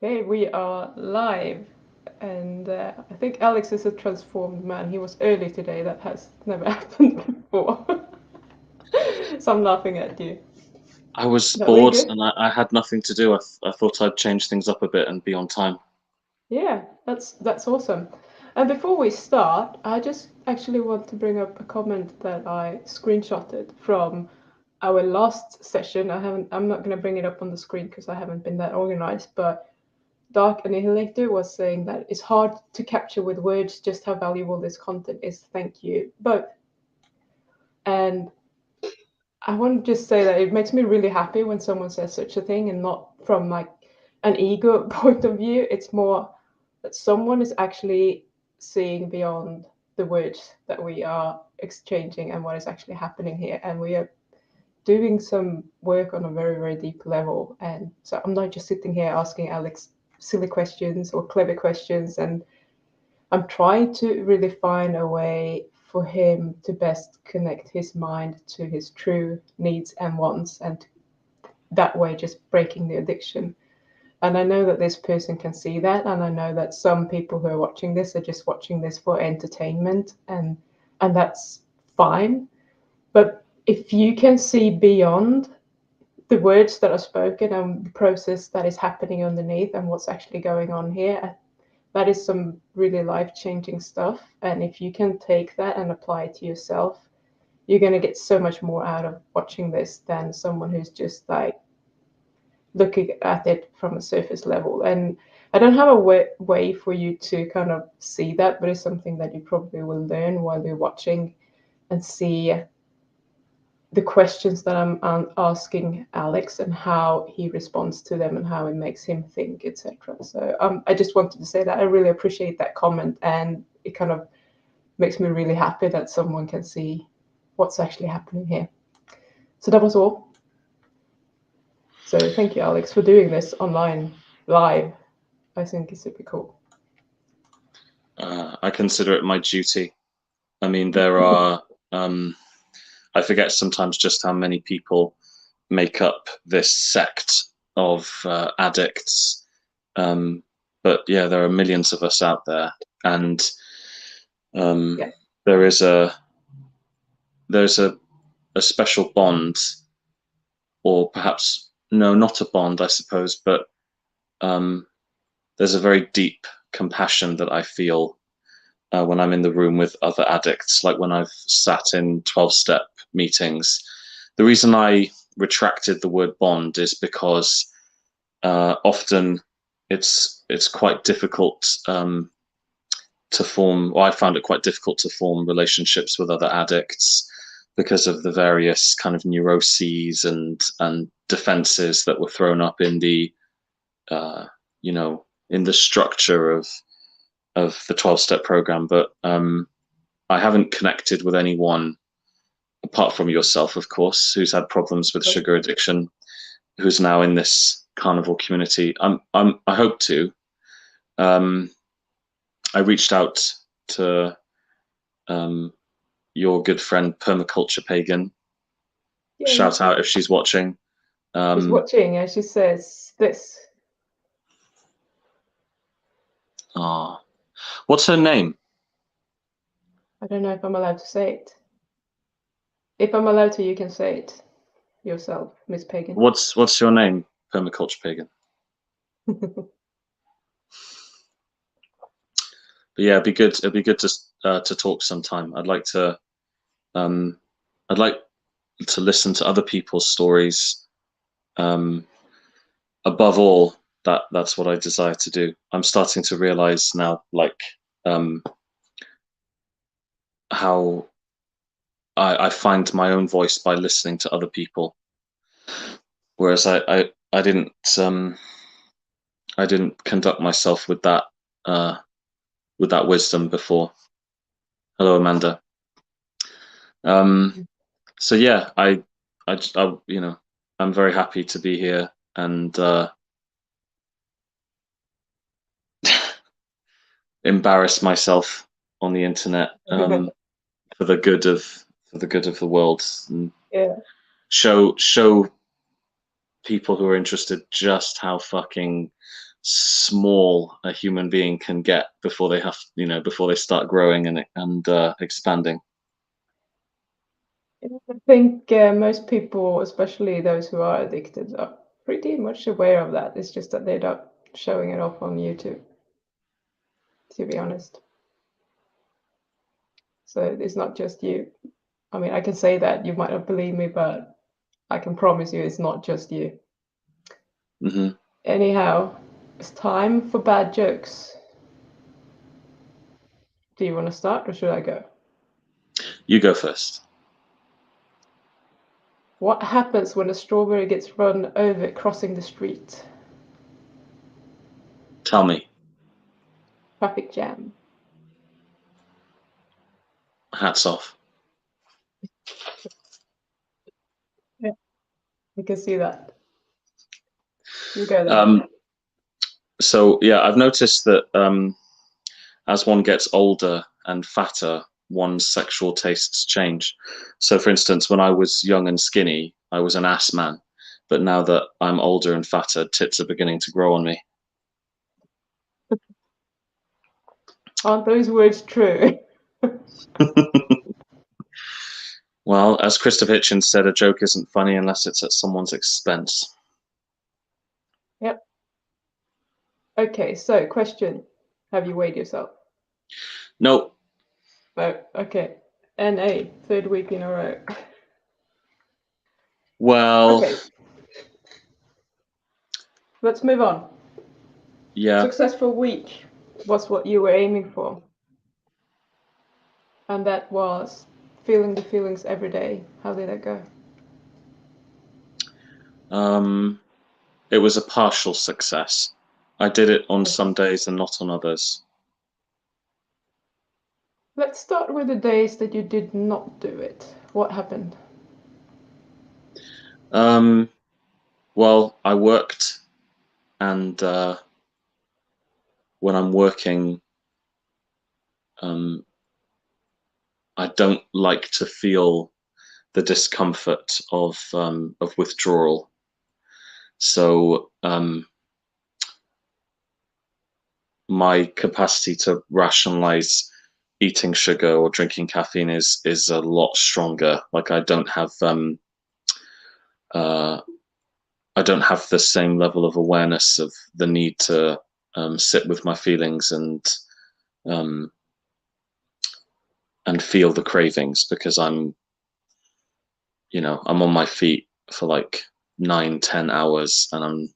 Okay, we are live, and I think Alex is a transformed man. He was early today. That has never happened before. So I'm laughing at you. I was But we're bored good. and I had nothing to do. I thought I'd change things up a bit and be on time. Yeah, that's awesome. And before we start, I just actually want to bring up a comment that I screenshotted from our last session. I'm not going to bring it up on the screen because I haven't been that organized, but Dark Annihilator was saying that it's hard to capture with words just how valuable this content is. Thank you both. And I want to just say that it makes me really happy when someone says such a thing and not from like an ego point of view. It's more that someone is actually seeing beyond the words that we are exchanging and what is actually happening here. And we are doing some work on a very, very deep level. And so I'm not just sitting here asking Alex silly questions or clever questions. And I'm trying to really find a way for him to best connect his mind to his true needs and wants, and that way just breaking the addiction. And I know that this person can see that, and I know that some people who are watching this are just watching this for entertainment, and that's fine. But if you can see beyond the words that are spoken and the process that is happening underneath and what's actually going on here, that is some really life-changing stuff. And if you can take that and apply it to yourself, you're going to get so much more out of watching this than someone who's just like looking at it from a surface level. And I don't have a way for you to kind of see that, but it's something that you probably will learn while you're watching and see the questions that I'm asking Alex and how he responds to them and how it makes him think, etc. So I just wanted to say that I really appreciate that comment, and it kind of makes me really happy that someone can see what's actually happening here. So that was all. So thank you, Alex, for doing this online live. I think it's super cool. I consider it my duty. I mean, there are, I forget sometimes just how many people make up this sect of addicts. Um, but yeah, there are millions of us out there, and um, Yeah. there is there's a special bond, or perhaps no, not a bond, I suppose, but um, there's a very deep compassion that I feel when I'm in the room with other addicts, like when I've sat in 12-step meetings. The reason I retracted the word bond is because often it's quite difficult to form, or I found it quite difficult to form relationships with other addicts because of the various kind of neuroses and defenses that were thrown up in the uh, you know, in the structure of the 12-step program. But I haven't connected with anyone apart from yourself, of course, who's had problems with sugar addiction, who's now in this carnivore community. I hope to. Um, I reached out to um, your good friend Permaculture Pagan. Yay. Shout out if she's watching. She's Um, watching and she says this. oh, what's her name? I don't know if I'm allowed to say it. If I'm allowed to, you can say it yourself, Miss Pagan. What's your name? Permaculture Pagan. But yeah, it'd be good. It'd be good to talk sometime. Um, I'd like to listen to other people's stories. Um, Above all, that's what I desire to do. I'm starting to realize now, like um, how I find my own voice by listening to other people, whereas I didn't conduct myself with that wisdom before. Hello, Amanda. Um, so yeah, you know, I'm very happy to be here and embarrass myself on the internet for the good of the world, and Yeah. show people who are interested just how fucking small a human being can get before they have, before they start growing and expanding. I think most people, especially those who are addicted, are pretty much aware of that. It's just that they're not showing it off on YouTube, to be honest. So it's not just you. I mean, I can say that, you might not believe me, but I can promise you it's not just you. Hmm. Anyhow, it's time for bad jokes. Do you want to start or should I go? You go first. What happens when a strawberry gets run over crossing the street? Tell me. Traffic jam. Hats off. Yeah, you can see that. You go then. So yeah, I've noticed that as one gets older and fatter, one's sexual tastes change. So, for instance, when I was young and skinny, I was an ass man. But now that I'm older and fatter, tits are beginning to grow on me. Aren't those words true? Well, as Christopher Hitchens said, a joke isn't funny unless it's at someone's expense. Yep. Okay, so question. Have you weighed yourself? No. No. Okay. NA, third week in a row. Well, Okay, let's move on. yeah. Successful week was what you were aiming for. And that was feeling the feelings every day. How did that go? It was a partial success. I did it on some days and not on others. Let's start with the days that you did not do it. What happened? Well, I worked, and when I'm working, I don't like to feel the discomfort of withdrawal. So my capacity to rationalize eating sugar or drinking caffeine is a lot stronger. Like uh, I don't have the same level of awareness of the need to sit with my feelings um, and feel the cravings because I'm on my feet for like 9, 10 hours, and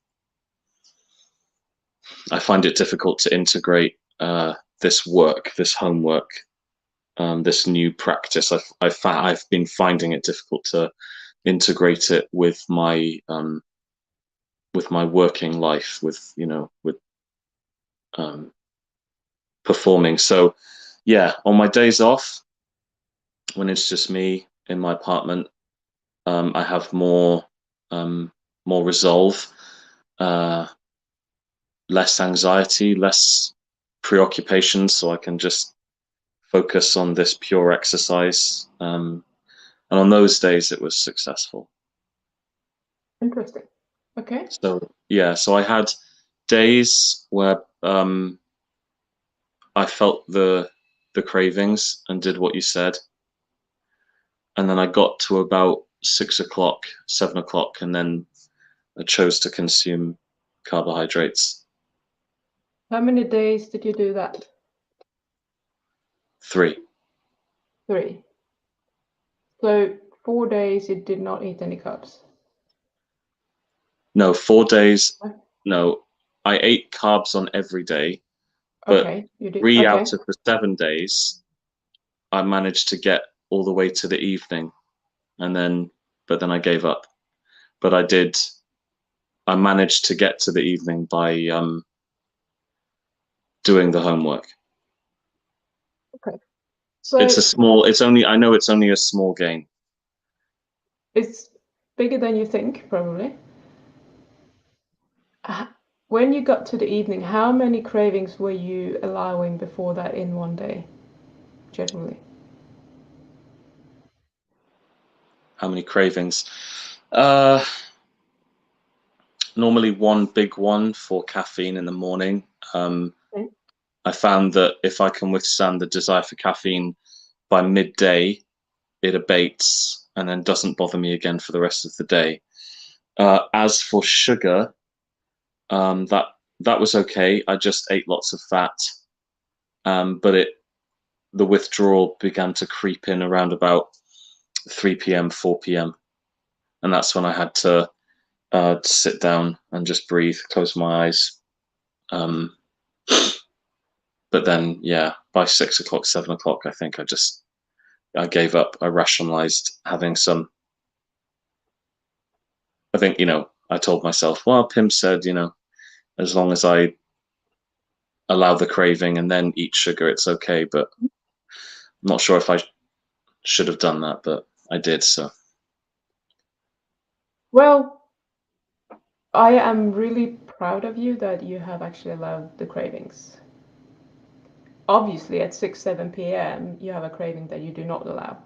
I find it difficult to integrate this work, this homework, this new practice. I've been finding it difficult to integrate it with my working life, with um, performing. So yeah, on my days off, when it's just me in my apartment, I have more resolve, uh, less anxiety, less preoccupation, so I can just focus on this pure exercise. And on those days, it was successful. Interesting. Okay. So yeah, so I had days where I felt the cravings and did what you said, and then I got to about 6 o'clock, 7 o'clock, and then I chose to consume carbohydrates. How many days did you do that? 3. 3. So 4 days you did not eat any carbs. No, 4 days. No, I ate carbs on every day, but Okay, you did. 3 Okay. out of the 7 days, I managed to get all the way to the evening, but then I gave up. But I managed to get to the evening by doing the homework. Okay. So I know it's only a small gain. it's bigger than you think, probably. When you got to the evening, how many cravings were you allowing before that in one day, generally? How many cravings? Uh, normally one big one for caffeine in the morning. Okay. I found that if I can withstand the desire for caffeine by midday, it abates and then doesn't bother me again for the rest of the day. As for sugar, that was okay. I just ate lots of fat, but the withdrawal began to creep in around about 3 p.m., 4 p.m. And that's when I had to sit down and just breathe, close my eyes. But then, yeah, by 6 o'clock, 7 o'clock, I think I gave up. I rationalized having some. I think, I told myself, well, Pim said, as long as I allow the craving and then eat sugar, it's okay. But I'm not sure if I should have done that, but I did. So, Well, I am really proud of you that you have actually allowed the cravings. Obviously, at 6, 7 p.m., you have a craving that you do not allow.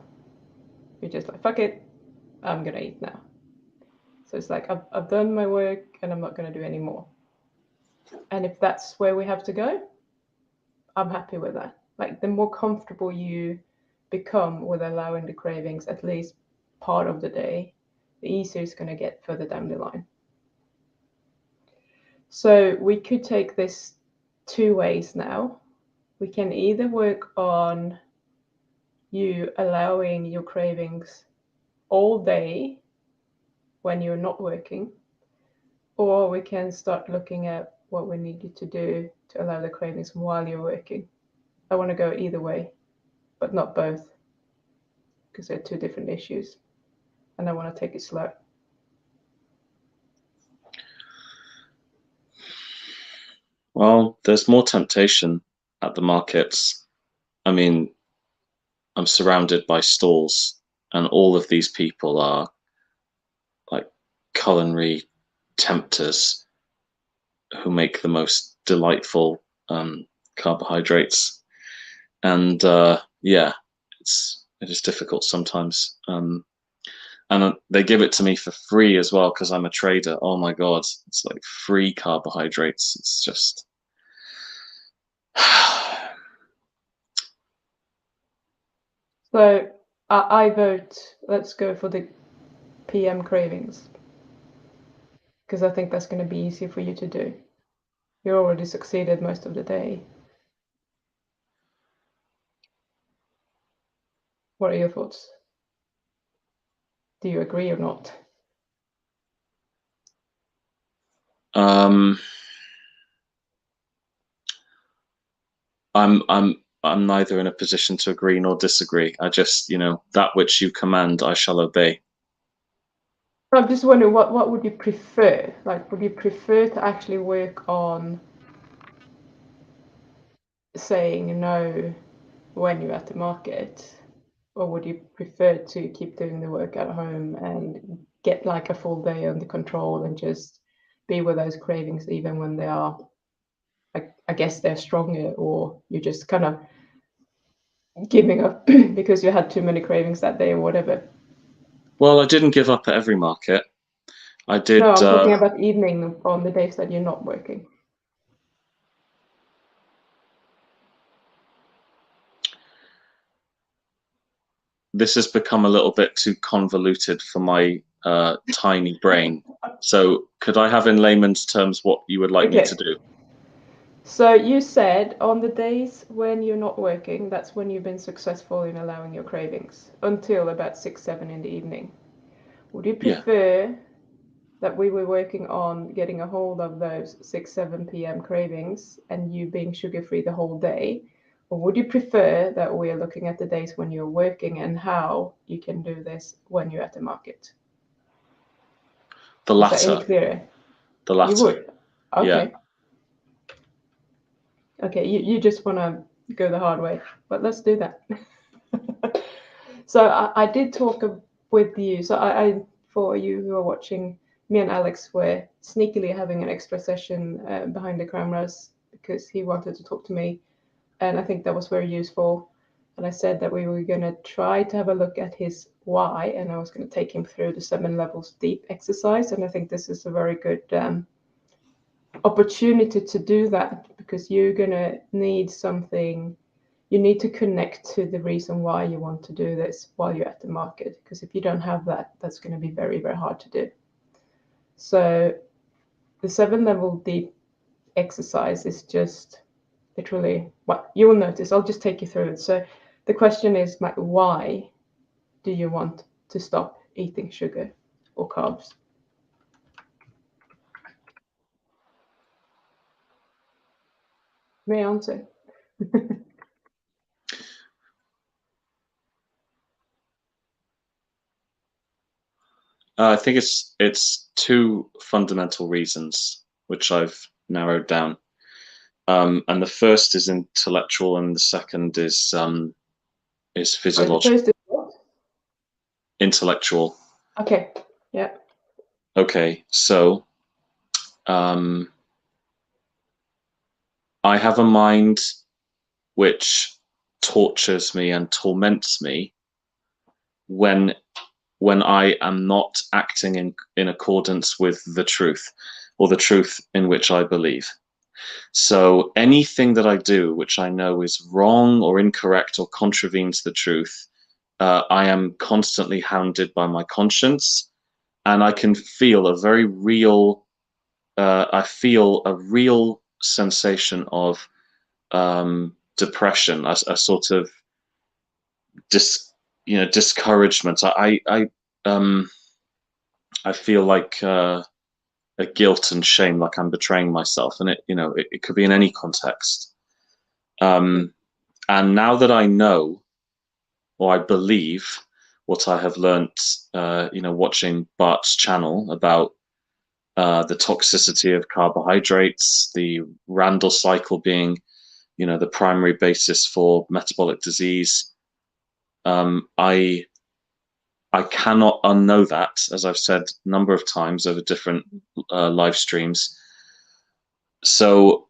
You're just like, fuck it, I'm gonna eat now. So it's like, I've done my work and I'm not gonna do any more. And if that's where we have to go, I'm happy with that. Like, the more comfortable you become with allowing the cravings at least part of the day, the easier it's gonna get further down the line. So we could take this two ways now. We can either work on you allowing your cravings all day when you're not working, or we can start looking at what we need you to do to allow the cravings while you're working. I want to go either way, but not both, because they're two different issues, and I want to take it slow. well, there's more temptation at the markets. I mean, I'm surrounded by stalls, and all of these people are like culinary tempters who make the most delightful carbohydrates. And yeah, it is difficult sometimes. And they give it to me for free as well because I'm a trader. Oh my God, it's like free carbohydrates. It's just. So I vote, let's go for the PM cravings, because I think that's going to be easier for you to do. You already succeeded most of the day. What are your thoughts? Do you agree or not? I'm neither in a position to agree nor disagree. I just, that which you command, I shall obey. I'm just wondering, what would you prefer? Like, would you prefer to actually work on saying no when you're at the market, or would you prefer to keep doing the work at home and get like a full day under control and just be with those cravings even when they are, I guess they're stronger, or you're just kind of giving up because you had too many cravings that day or whatever? Well, I didn't give up at every market. I No, did. I'm talking about evening on the days that you're not working. This has become a little bit too convoluted for my tiny brain. So, could I have in layman's terms what you would like me to do? So you said on the days when you're not working, that's when you've been successful in allowing your cravings until about 6, 7 in the evening. Would you Yeah. prefer that we were working on getting a hold of those 6, 7 p.m. cravings and you being sugar-free the whole day? Or would you prefer that we're looking at the days when you're working and how you can do this when you're at the market? The Is that any latter. clearer? The You latter. would? Yeah. Okay. Okay, you just want to go the hard way, but let's do that. So I did talk with you. So for you who are watching, me and Alex were sneakily having an extra session behind the cameras because he wanted to talk to me, and I think that was very useful. and I said that we were going to try to have a look at his why, and I was going to take him through the 7 levels deep exercise. And I think this is a very good opportunity to do that, because you're going to need something. You need to connect to the reason why you want to do this while you're at the market, because if you don't have that, that's going to be very, very hard to do. So the 7 level deep exercise is just literally, well, you will notice, I'll just take you through it. So the question is, like, why do you want to stop eating sugar or carbs? May I answer? I think it's two fundamental reasons which I've narrowed down. And the first is intellectual, and the second is physiological. The first is what? Intellectual. Okay. Yeah. Okay, so I have a mind which tortures me and torments me when I am not acting in accordance with the truth, or the truth in which I believe. So anything that I do which I know is wrong or incorrect or contravenes the truth, I am constantly hounded by my conscience, and I can feel a very real, I feel a real sensation of depression, a sort of discouragement. I feel like a guilt and shame, like I'm betraying myself, and it could be in any context. And now that I know, or I believe, what I have learnt, watching Bart's channel about the toxicity of carbohydrates, the Randall cycle being, the primary basis for metabolic disease. I cannot unknow that, as I've said a number of times over different live streams. So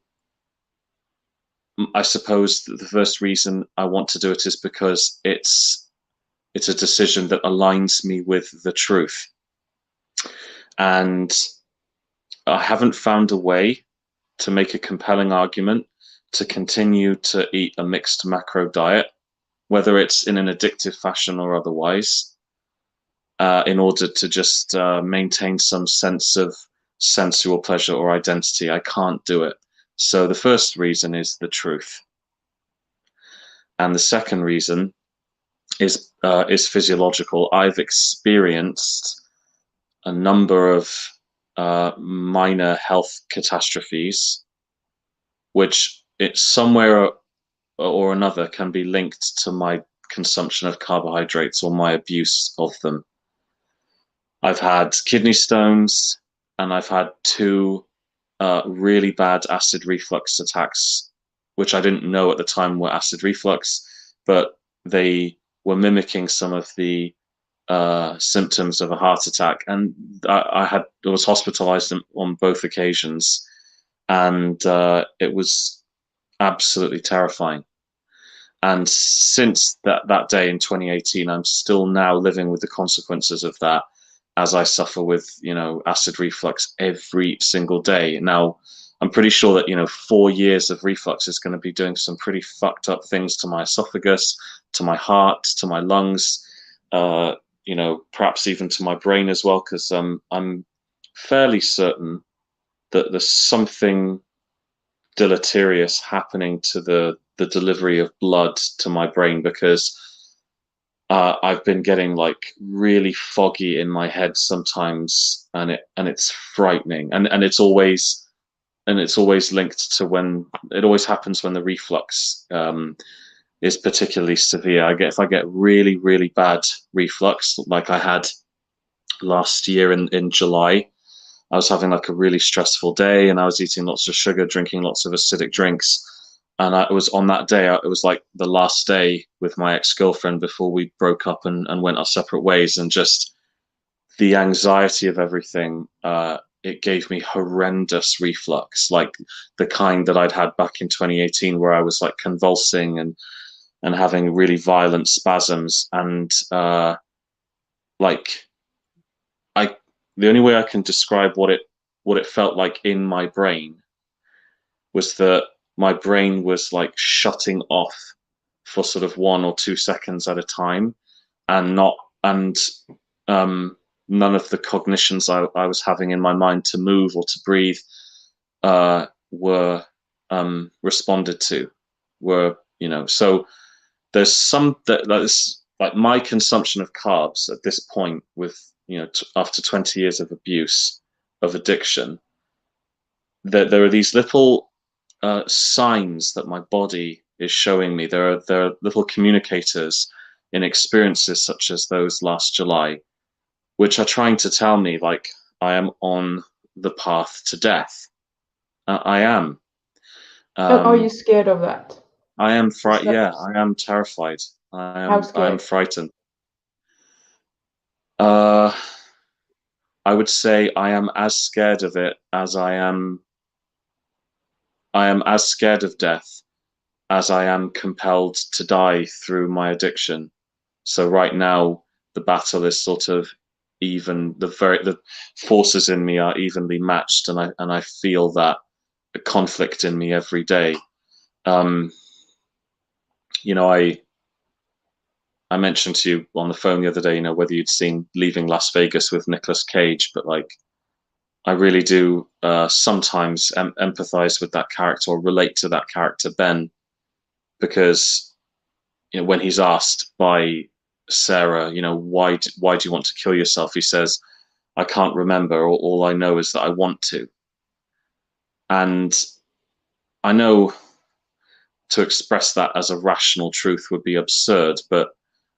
I suppose the first reason I want to do it is because it's a decision that aligns me with the truth. And I haven't found a way to make a compelling argument to continue to eat a mixed macro diet, whether it's in an addictive fashion or otherwise, in order to just maintain some sense of sensual pleasure or identity. I can't do it. So the first reason is the truth. And the second reason is physiological. I've experienced a number of minor health catastrophes, which it's somewhere or another can be linked to my consumption of carbohydrates or my abuse of them. I've had kidney stones, and I've had 2 really bad acid reflux attacks, which I didn't know at the time were acid reflux, but they were mimicking some of the symptoms of a heart attack. And I was hospitalized on both occasions, and it was absolutely terrifying. And since that day in 2018, I'm still now living with the consequences of that, as I suffer with, acid reflux every single day. Now, I'm pretty sure that, 4 years of reflux is going to be doing some pretty fucked up things to my esophagus, to my heart, to my lungs, perhaps even to my brain as well, because I'm fairly certain that there's something deleterious happening to the delivery of blood to my brain, because I've been getting like really foggy in my head sometimes, and it's frightening, and it's always linked to when it always happens when the reflux is particularly severe. If I get really, really bad reflux, like I had last year in July, I was having like a really stressful day, and I was eating lots of sugar, drinking lots of acidic drinks. And it was on that day, it was like the last day with my ex-girlfriend before we broke up and went our separate ways. And just the anxiety of everything, it gave me horrendous reflux, like the kind that I'd had back in 2018, where I was like convulsing and and having really violent spasms, and like the only way I can describe what it felt like in my brain was that my brain was like shutting off for sort of 1 or 2 seconds at a time, and not and none of the cognitions I was having in my mind to move or to breathe were responded to. Were so there's some that's like my consumption of carbs at this point with after 20 years of abuse, of addiction, that there are these little signs that my body is showing me. There are little communicators in experiences such as those last July, which are trying to tell me, like, I am on the path to death. I am. And are you scared of that? I am frightened. Yeah, I am terrified. How scared? I am frightened. I would say I am as scared of it as I am as scared of death as I am compelled to die through my addiction. So right now, the battle is sort of even. The forces in me are evenly matched, and I feel that conflict in me every day. I mentioned to you on the phone the other day, whether you'd seen Leaving Las Vegas with Nicolas Cage, but like, I really do sometimes empathize with that character or relate to that character, Ben, because when he's asked by Sarah, why do you want to kill yourself? He says, I can't remember. All I know is that I want to. And I know to express that as a rational truth would be absurd, but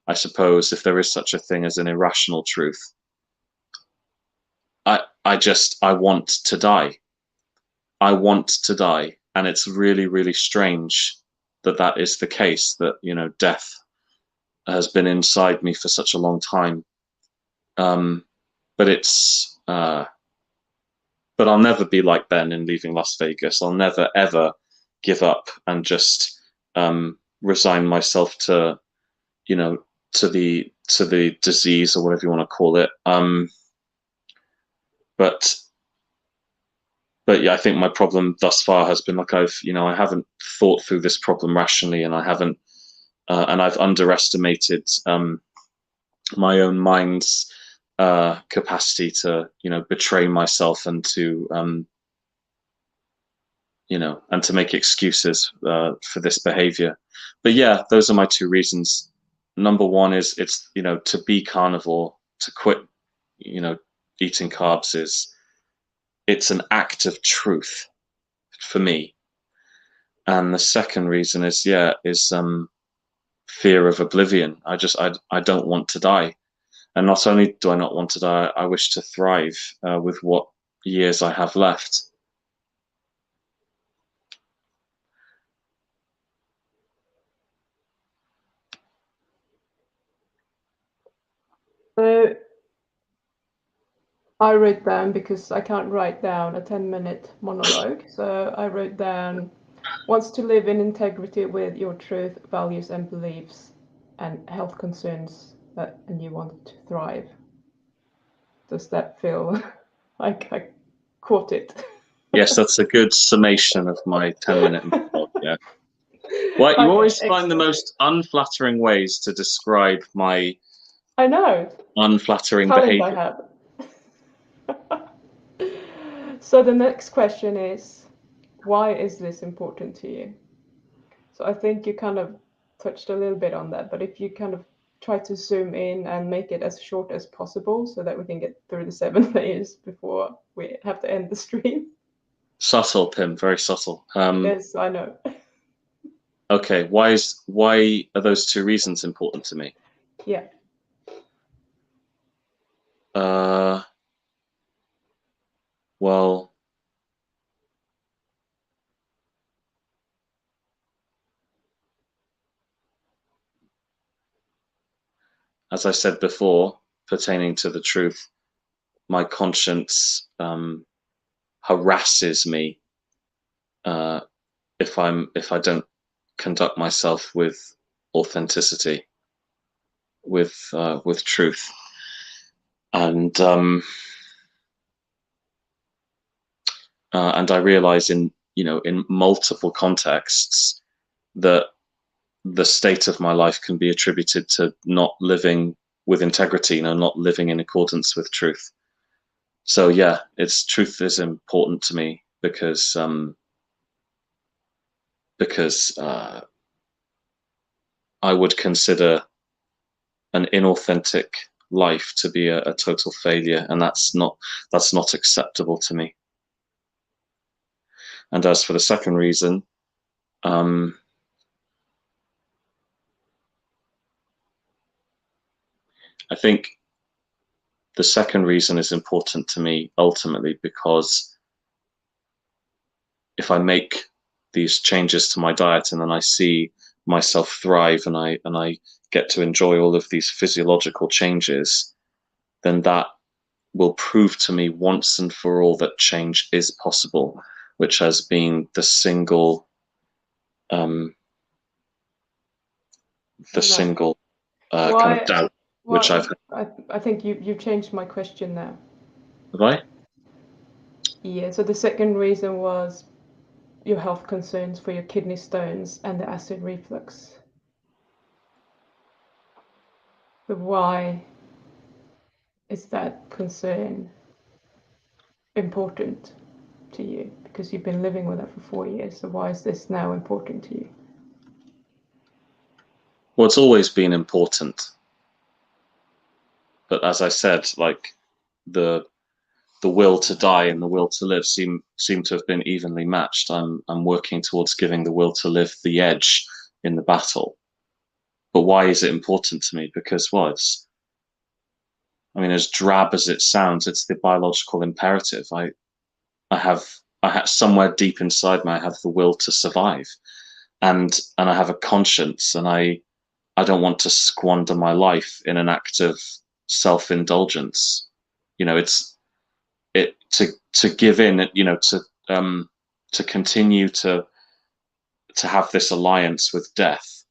I suppose if there is such a thing as an irrational truth, I want to die. I want to die. And it's really, really strange that is the case, that, death has been inside me for such a long time. But I'll never be like Ben in Leaving Las Vegas. I'll never, ever give up and just resign myself to, to the disease, or whatever you want to call it. But yeah, I think my problem thus far has been like I haven't thought through this problem rationally, and I haven't, and I've underestimated my own mind's capacity to betray myself and to and to make excuses for this behavior. But yeah, those are my two reasons. Number one is it's to be carnivore, to quit eating carbs, it's an act of truth for me. And the second reason is fear of oblivion. I don't want to die. And not only do I not want to die, I wish to thrive with what years I have left. So I wrote down, because I can't write down a 10-minute monologue, so I wrote down, wants to live in integrity with your truth, values and beliefs, and health concerns, and you want to thrive. Does that feel like I caught it? Yes, that's a good summation of my 10-minute monologue. Yeah. Well, you always find the most unflattering ways to describe my unflattering behavior. So the next question is, why is this important to you? So I think you kind of touched a little bit on that, but if you kind of try to zoom in and make it as short as possible so that we can get through the 7 layers before we have to end the stream. Subtle, Pim, very subtle. Yes, I know. Okay, why are those two reasons important to me? Yeah. Well, as I said before, pertaining to the truth, my conscience harasses me if I don't conduct myself with authenticity, with truth, and I realize in multiple contexts that the state of my life can be attributed to not living with integrity, not living in accordance with truth. So yeah, truth is important to me because I would consider an inauthentic life to be a total failure, and that's not acceptable to me. And as for the second reason, I think the second reason is important to me ultimately because if I make these changes to my diet and then I see myself thrive and I get to enjoy all of these physiological changes, then that will prove to me once and for all that change is possible, which has been the single kind of doubt which I've had. I think you've changed my question now. Have I? Yeah, so the second reason was your health concerns for your kidney stones and the acid reflux. But why is that concern important to you? Because you've been living with that for 4 years, so why is this now important to you? Well, it's always been important. But as I said, like the will to die and the will to live seem to have been evenly matched. I'm working towards giving the will to live the edge in the battle. But why is it important to me? Because as drab as it sounds, it's the biological imperative. I have somewhere deep inside me, I have the will to survive, and I have a conscience, and I don't want to squander my life in an act of self-indulgence. To give in, to continue to have this alliance with death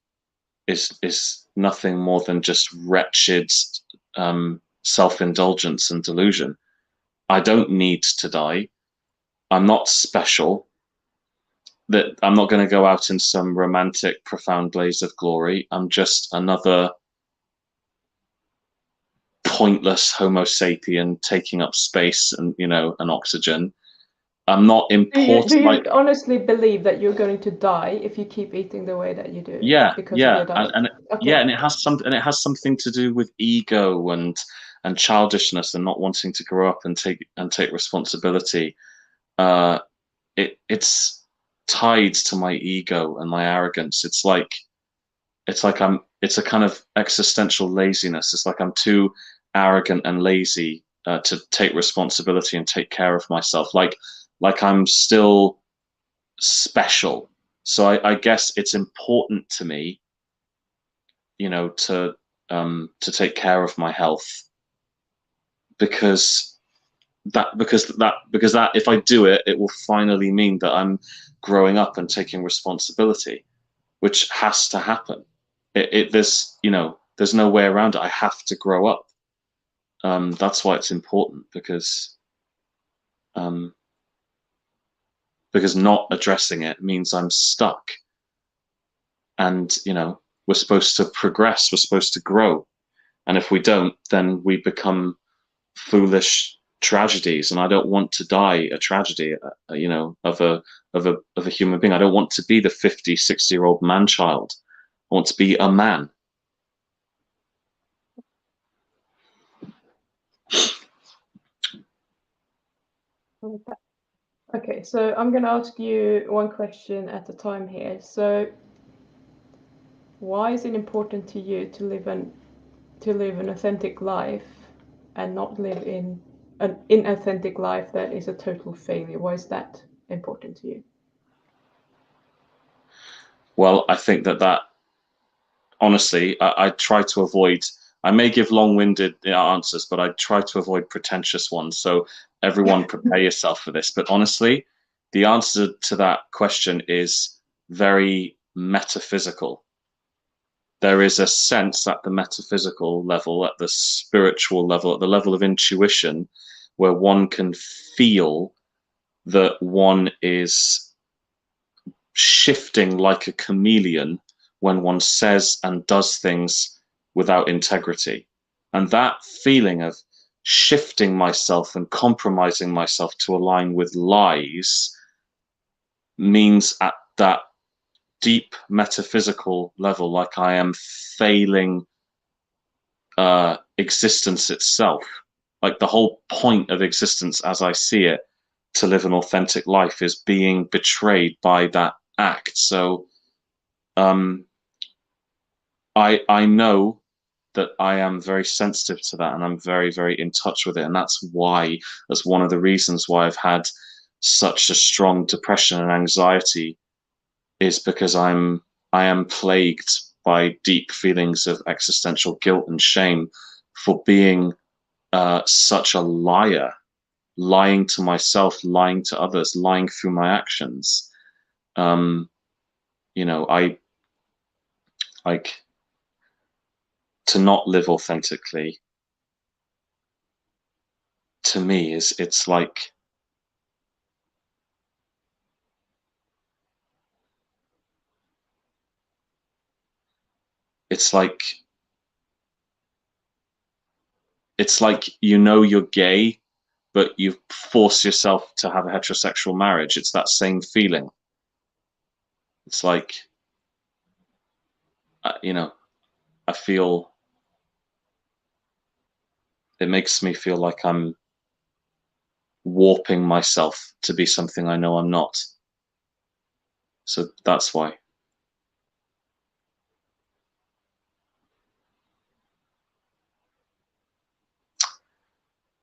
is nothing more than just wretched self-indulgence and delusion. I don't need to die. I'm not special. That I'm not going to go out in some romantic, profound blaze of glory. I'm just another pointless Homo sapien taking up space and and oxygen. I'm not important. Do you honestly believe that you're going to die if you keep eating the way that you do? Yeah, because of your diet? and Okay. yeah, and it has something to do with ego and childishness and not wanting to grow up and take responsibility. It's tied to my ego and my arrogance. It's like it's a kind of existential laziness. It's like I'm too arrogant and lazy to take responsibility and take care of myself. Like I'm still special. So I guess it's important to me, to take care of my health because that if I do it, it will finally mean that I'm growing up and taking responsibility, which has to happen. There's no way around it. I have to grow up. That's why it's important because not addressing it means I'm stuck. And we're supposed to progress. We're supposed to grow. And if we don't, then we become foolish tragedies. And I don't want to die a tragedy, of a human being. I don't want to be the 50, 60-year-old man child. I want to be a man. Okay, so I'm going to ask you one question at a time here. So, why is it important to you to live an authentic life and not live in an inauthentic life that is a total failure? Why is that important to you? Well, I think that honestly, I try to avoid. I may give long-winded answers, but I try to avoid pretentious ones. So everyone prepare yourself for this. But honestly, the answer to that question is very metaphysical. there is a sense at the metaphysical level, at the spiritual level, at the level of intuition, where one can feel that one is shifting like a chameleon when one says and does things without integrity. And that feeling of shifting myself and compromising myself to align with lies means at that deep metaphysical level, like I am failing existence itself. Like the whole point of existence as I see it, to live an authentic life, is being betrayed by that act. So I know that I am very sensitive to that, and I'm very, very in touch with it. And that's one of the reasons why I've had such a strong depression and anxiety, is because I am plagued by deep feelings of existential guilt and shame for being such a liar, lying to myself, lying to others, lying through my actions. I like to not live authentically. To me, it's like it's like you're gay, but you force yourself to have a heterosexual marriage. It's that same feeling. It's like, I feel, it makes me feel like I'm warping myself to be something I know I'm not. So that's why.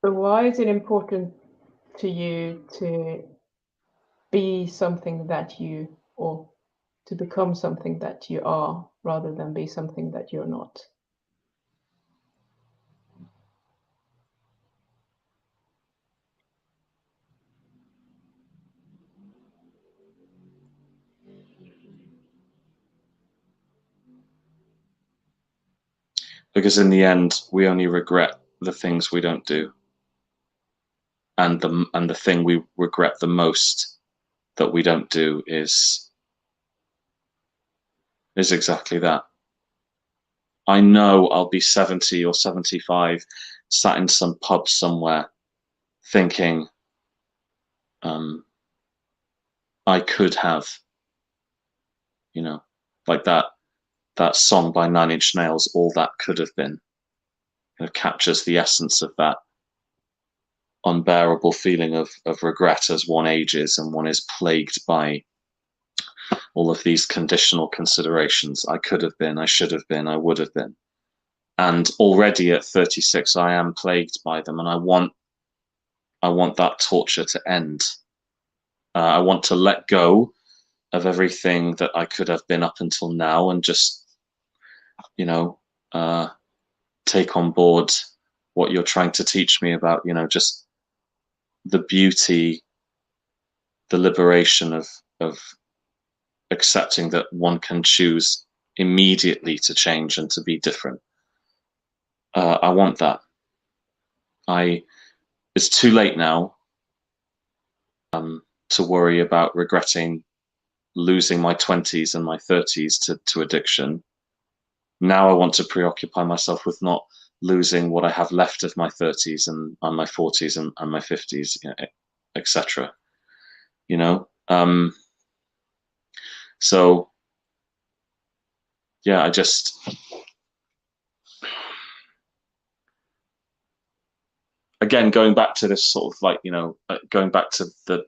So why is it important to you to be something that you, or to become something that you are, rather than be something that you're not? Because in the end, we only regret the things we don't do. And the thing we regret the most that we don't do is exactly that. I know I'll be 70 or 75, sat in some pub somewhere, thinking, I could have, like that song by Nine Inch Nails, All That Could Have Been, captures the essence of that unbearable feeling of regret as one ages and one is plagued by all of these conditional considerations. I could have been, I should have been, I would have been. And already at 36, I am plagued by them, and I want that torture to end. I want to let go of everything that I could have been up until now, and just, take on board what you're trying to teach me about, just the beauty, the liberation of accepting that one can choose immediately to change and to be different. I want that. It's too late now to worry about regretting losing my 20s and my 30s to addiction. Now I want to preoccupy myself with not losing what I have left of my 30s and my 40s and my 50s, etc. So yeah, I just, again, going back to this sort of like, going back to the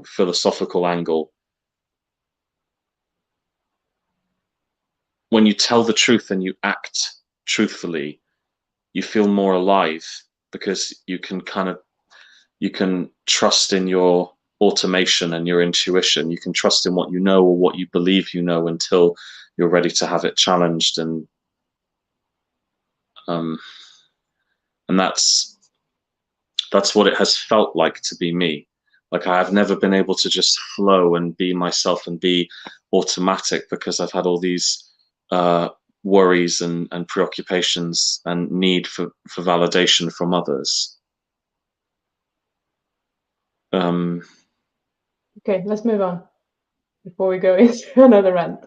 philosophical angle, when you tell the truth and you act truthfully, you feel more alive, because you can trust in your automation and your intuition. You can trust in what you know or what you believe you know until you're ready to have it challenged. And that's what it has felt like to be me. Like, I have never been able to just flow and be myself and be automatic, because I've had all these worries and preoccupations and need for validation from others. Okay, let's move on before we go into another rant.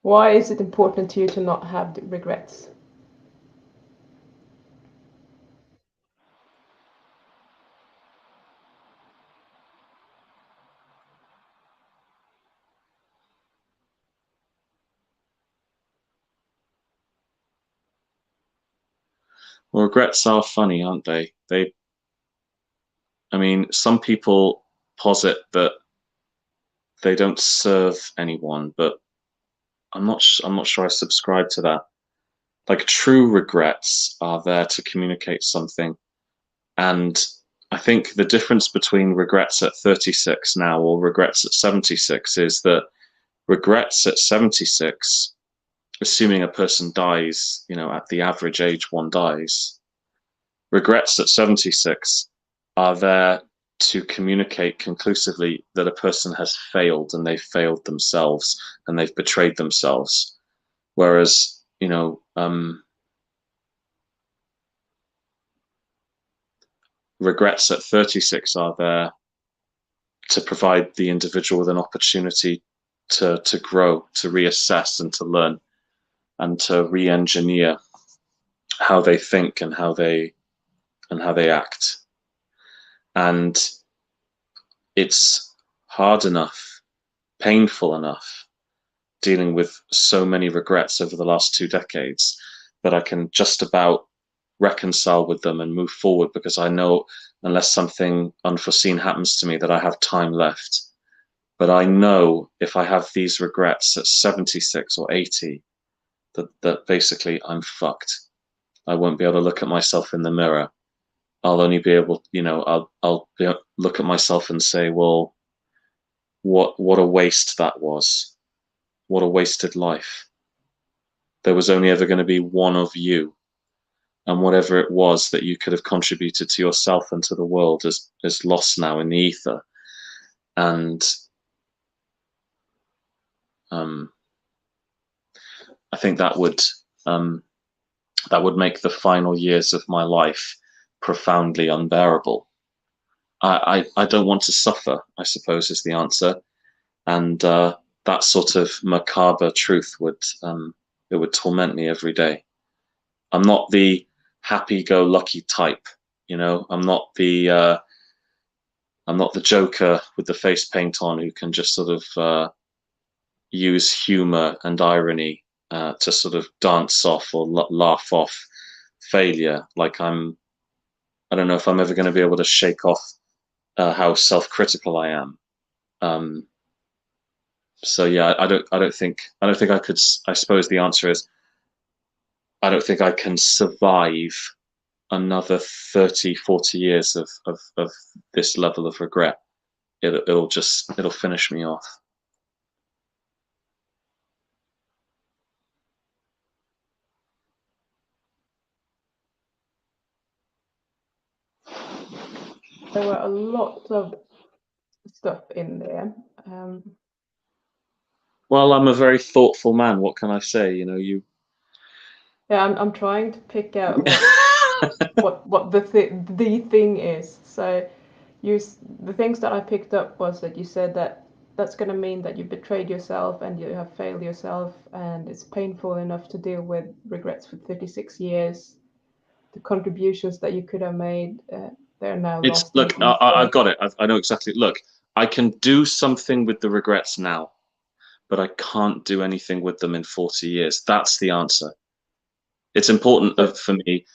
Why is it important to you to not have regrets? Well, regrets are funny, aren't they? I mean, some people posit that they don't serve anyone, but I'm not sure I subscribe to that. Like, true regrets are there to communicate something. And I think the difference between regrets at 36 now or regrets at 76 is that regrets at 76, assuming a person dies, at the average age one dies, regrets at 76 are there to communicate conclusively that a person has failed and they've failed themselves and they've betrayed themselves. Whereas, regrets at 36 are there to provide the individual with an opportunity to grow, to reassess and to learn and to re-engineer how they think and how they act. And it's hard enough, painful enough, dealing with so many regrets over the last 2 decades that I can just about reconcile with them and move forward, because I know unless something unforeseen happens to me that I have time left. But I know if I have these regrets at 76 or 80, that basically I'm fucked. I won't be able to look at myself in the mirror. I'll only be able, I'll look at myself and say, well, what a waste that was. What a wasted life. There was only ever going to be one of you, and whatever it was that you could have contributed to yourself and to the world is lost now in the ether. And I think that would make the final years of my life profoundly unbearable. I don't want to suffer, I suppose, is the answer. And that sort of macabre truth would torment me every day. I'm not the happy-go-lucky type, I'm not the Joker with the face paint on who can just sort of use humor and irony to sort of dance off or laugh off failure. Like I don't know if I'm ever going to be able to shake off how self-critical I am. So yeah, I don't think I could. I suppose the answer is I don't think I can survive another 30, 40 years of this level of regret. It'll finish me off. There were a lot of stuff in there. Well, I'm a very thoughtful man. What can I say? You. Yeah, I'm trying to pick out what the thing is. So the things that I picked up was that you said that that's going to mean that you betrayed yourself and you have failed yourself, and it's painful enough to deal with regrets for 36 years. The contributions that you could have made, they're now lost. Look, I've got it. I know exactly. Look, I can do something with the regrets now, but I can't do anything with them in 40 years. That's the answer. It's important for me.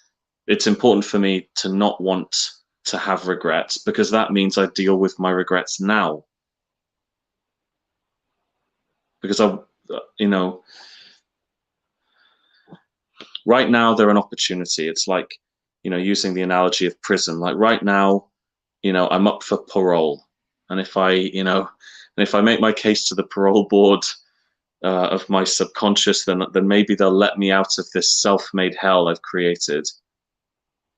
It's important for me to not want to have regrets, because that means I deal with my regrets now. Because right now they're an opportunity. It's like, using the analogy of prison. Like right now, I'm up for parole, and if I make my case to the parole board of my subconscious, then maybe they'll let me out of this self-made hell I've created,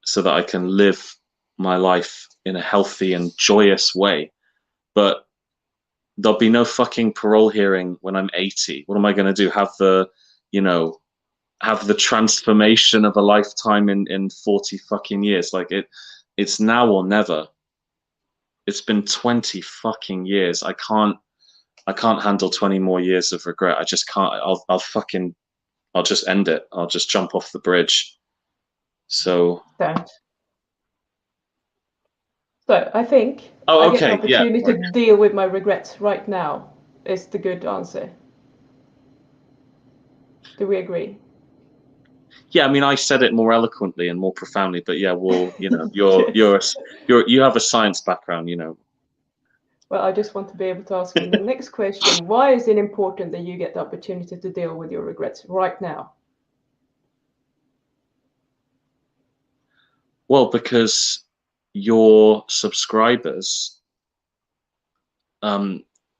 so that I can live my life in a healthy and joyous way. But there'll be no fucking parole hearing when I'm 80. What am I going to do? Have the transformation of a lifetime in 40 fucking years? Like it's now or never. It's been 20 fucking years. I can't handle 20 more years of regret. I just can't. I'll just end it. I'll just jump off the bridge. So Don't. So I think Oh, I get the okay, yeah. opportunity to deal with my regrets right now is the good answer. Do we agree? Yeah, I mean, I said it more eloquently and more profoundly, but yeah, well, Yes. you have a science background, you know. Well, I just want to be able to ask you the next question. Why is it important that you get the opportunity to deal with your regrets right now? Well, because your subscribers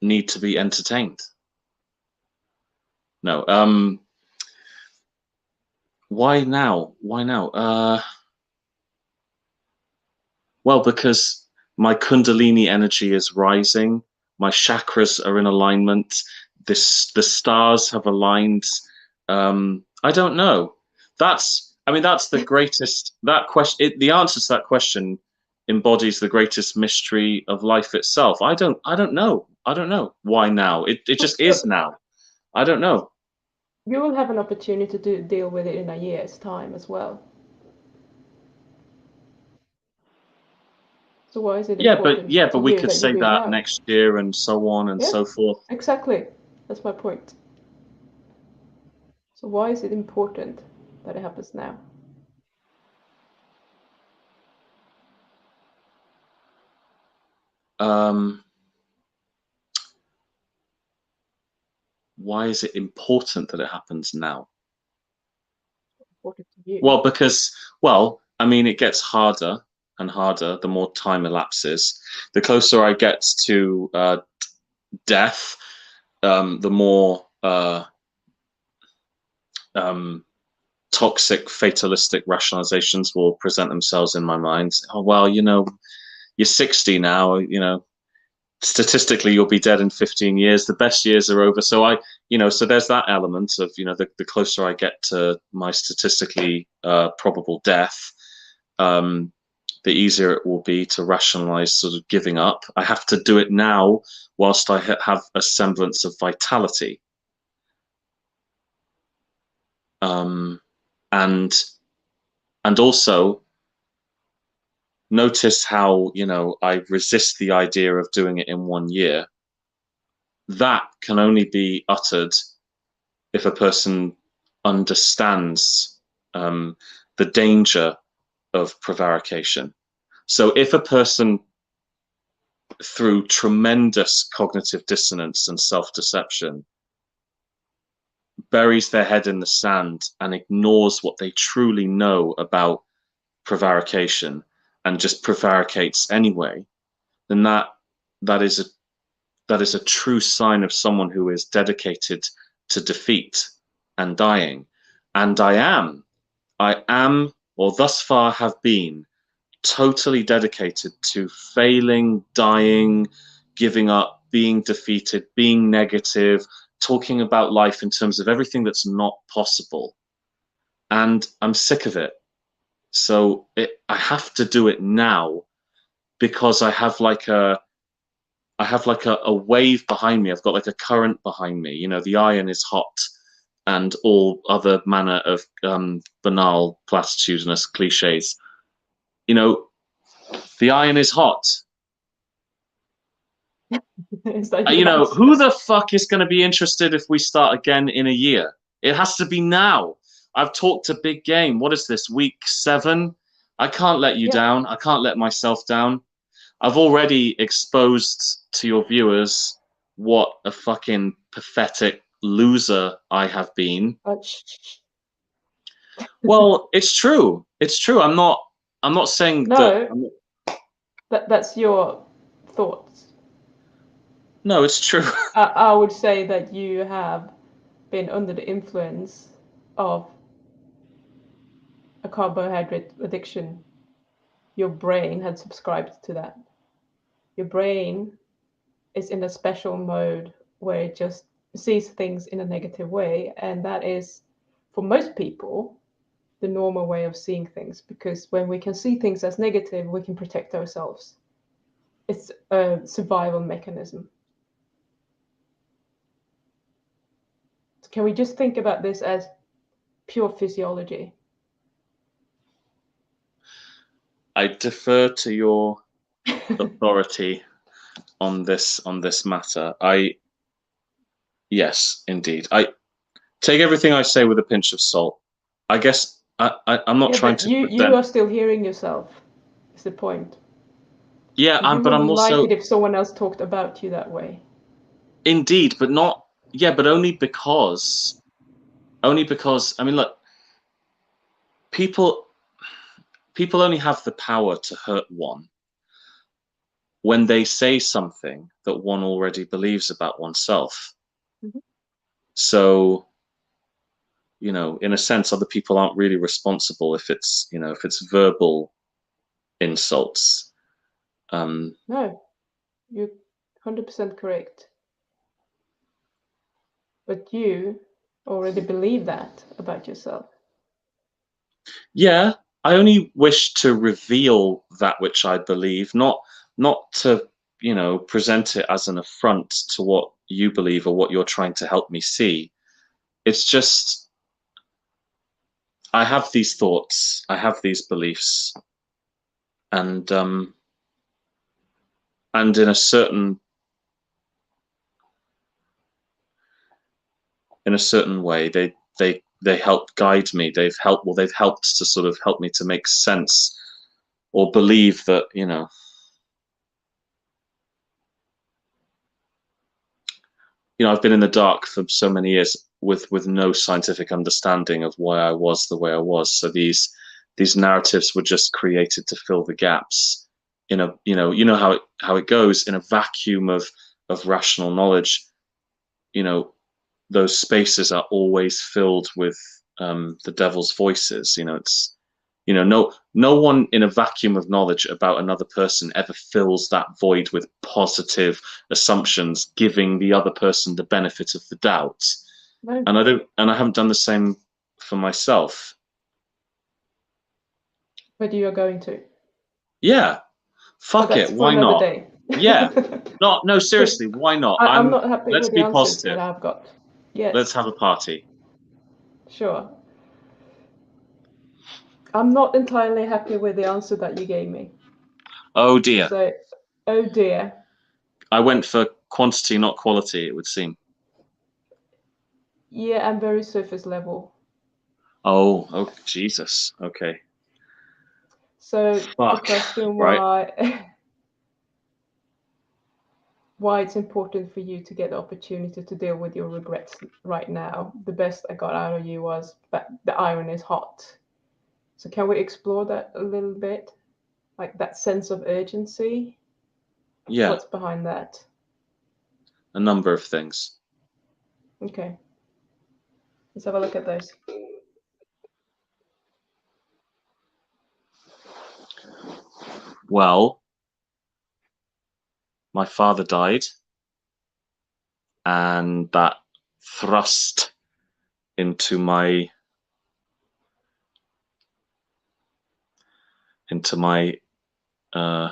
need to be entertained. No, why now? Why now? Well, because my Kundalini energy is rising, my chakras are in alignment, the stars have aligned. I don't know. That's the greatest. That question, the answer to that question embodies the greatest mystery of life itself. I don't know. I don't know why now. It just is now. I don't know. You will have an opportunity to deal with it in a year's time as well. So why is it important Yeah, to but we you could that you say do it that now? next year and so on and Yeah, so forth. exactly. That's my point. So why is it important that it happens now? Why is it important that it happens now? Important to you. Well, because, well, I mean, it gets harder and harder the more time elapses. The closer I get to death, the more toxic, fatalistic rationalizations will present themselves in my mind. Oh, well, you're 60 now, statistically you'll be dead in 15 years. The best years are over. So so there's that element of, the closer I get to my statistically probable death, the easier it will be to rationalize sort of giving up. I have to do it now whilst I have a semblance of vitality. And also notice how, I resist the idea of doing it in 1 year. That can only be uttered if a person understands the danger of prevarication. So if a person, through tremendous cognitive dissonance and self-deception, buries their head in the sand and ignores what they truly know about prevarication and just prevaricates anyway, then that is a true sign of someone who is dedicated to defeat and dying. And I am, or thus far have been, totally dedicated to failing, dying, giving up, being defeated, being negative, talking about life in terms of everything that's not possible. And I'm sick of it. So I have to do it now because I have like a wave behind me. I've got like a current behind me. The iron is hot, and all other manner of banal, platitudinous cliches. The iron is hot. Is that your Who answer? the fuck is going to be interested if we start again in a year? It has to be now. I've talked a big game. What is this, week 7? I can't let you Yeah. down. I can't let myself down. I've already exposed to your viewers what a fucking pathetic loser I have been. Well, it's true. It's true. I'm not saying that. No, that's your thoughts. No, it's true. I would say that you have been under the influence of a carbohydrate addiction. Your brain had subscribed to that. Your brain is in a special mode where it just sees things in a negative way, and that is, for most people, the normal way of seeing things, because when we can see things as negative, we can protect ourselves. It's a survival mechanism. So can we just think about this as pure physiology? I defer to your authority on this matter. Yes, indeed. I take everything I say with a pinch of salt. I guess I'm not Yeah, trying but to you present. are still hearing yourself, is the point. Yeah, And you but I'm wouldn't like also it if someone else talked about you that way. indeed, but not. Yeah, but only because. I mean, look, people people only have the power to hurt one when they say something that one already believes about oneself. Mhm. So, in a sense, other people aren't really responsible if it's verbal insults. Um, No, you're 100% correct. But you already believe that about yourself. yeah, I only wish to reveal that which I believe, not to, present it as an affront to what you believe or what you're trying to help me see. It's just I have these thoughts, I have these beliefs, and and in a certain way, they help guide me. They've helped to sort of help me to make sense or believe that, I've been in the dark for so many years with no scientific understanding of why I was the way I was. So these narratives were just created to fill the gaps in a, how it goes in a vacuum of rational knowledge. You know, those spaces are always filled with the devil's voices. No one in a vacuum of knowledge about another person ever fills that void with positive assumptions, giving the other person the benefit of the doubt. No, And I haven't done the same for myself. but you are going to. Yeah, But fuck it, that's for why another not? day. Yeah, no, seriously, why not? I'm not happy Let's with the be answers that positive. I've got. Let's Yes, have a party. sure. I'm not entirely happy with the answer that you gave me. Oh dear, So, oh dear. I went for quantity, not quality, it would seem. Yeah, I'm very surface level. Oh, Jesus. Okay. So the Fuck. question Right. why it's important for you to get the opportunity to deal with your regrets right now. The best I got out of you was that the iron is hot. So can we explore that a little bit? Like that sense of urgency? Yeah, What's behind that? a number of things. Okay, let's have a look at those. Well, my father died, and that thrust into my uh,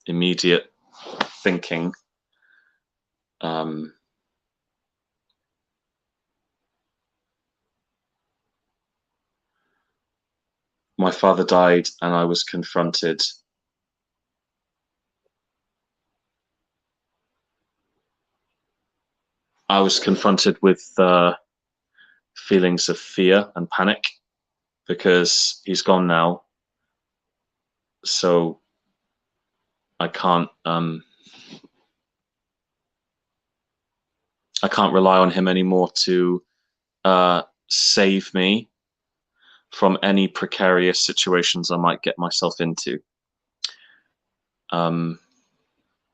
immediate thinking. Um, my father died, and I was confronted. I was confronted with feelings of fear and panic because he's gone now. So I can't I can't rely on him anymore to save me from any precarious situations I might get myself into.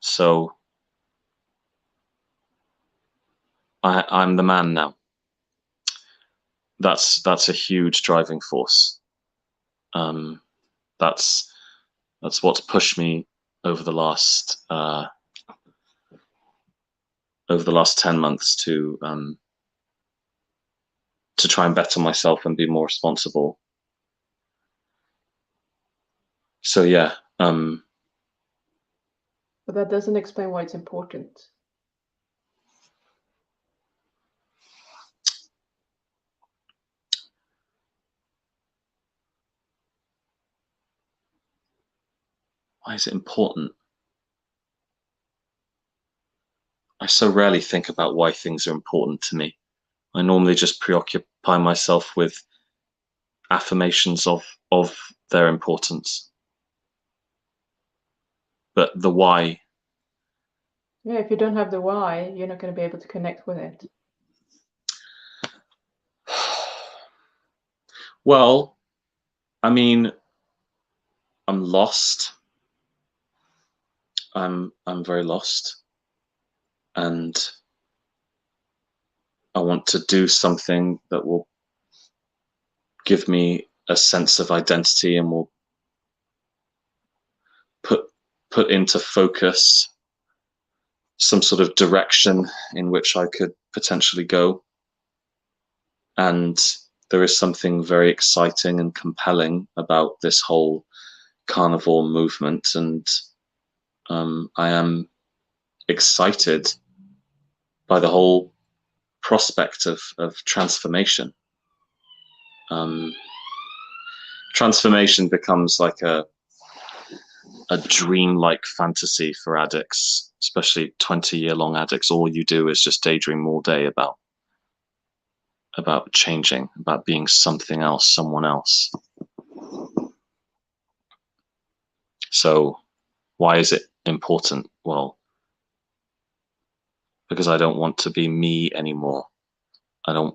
So I'm the man now. That's a huge driving force. Um, that's what's pushed me over the last over the last 10 months to try and better myself and be more responsible. So yeah. But that doesn't explain why it's important. Why is it important? I so rarely think about why things are important to me. I normally just preoccupy myself with affirmations of their importance. But the why. Yeah, if you don't have the why, you're not going to be able to connect with it. Well, I mean, I'm lost. I'm very lost. And I want to do something that will give me a sense of identity and will put into focus some sort of direction in which I could potentially go. And there is something very exciting and compelling about this whole carnivore movement, and I am excited by the whole prospect of transformation. Transformation becomes like a dream-like fantasy for addicts, especially 20-year-long addicts. All you do is just daydream all day about changing, about being something else, someone else. So why is it important? Well, because I don't want to be me anymore. I don't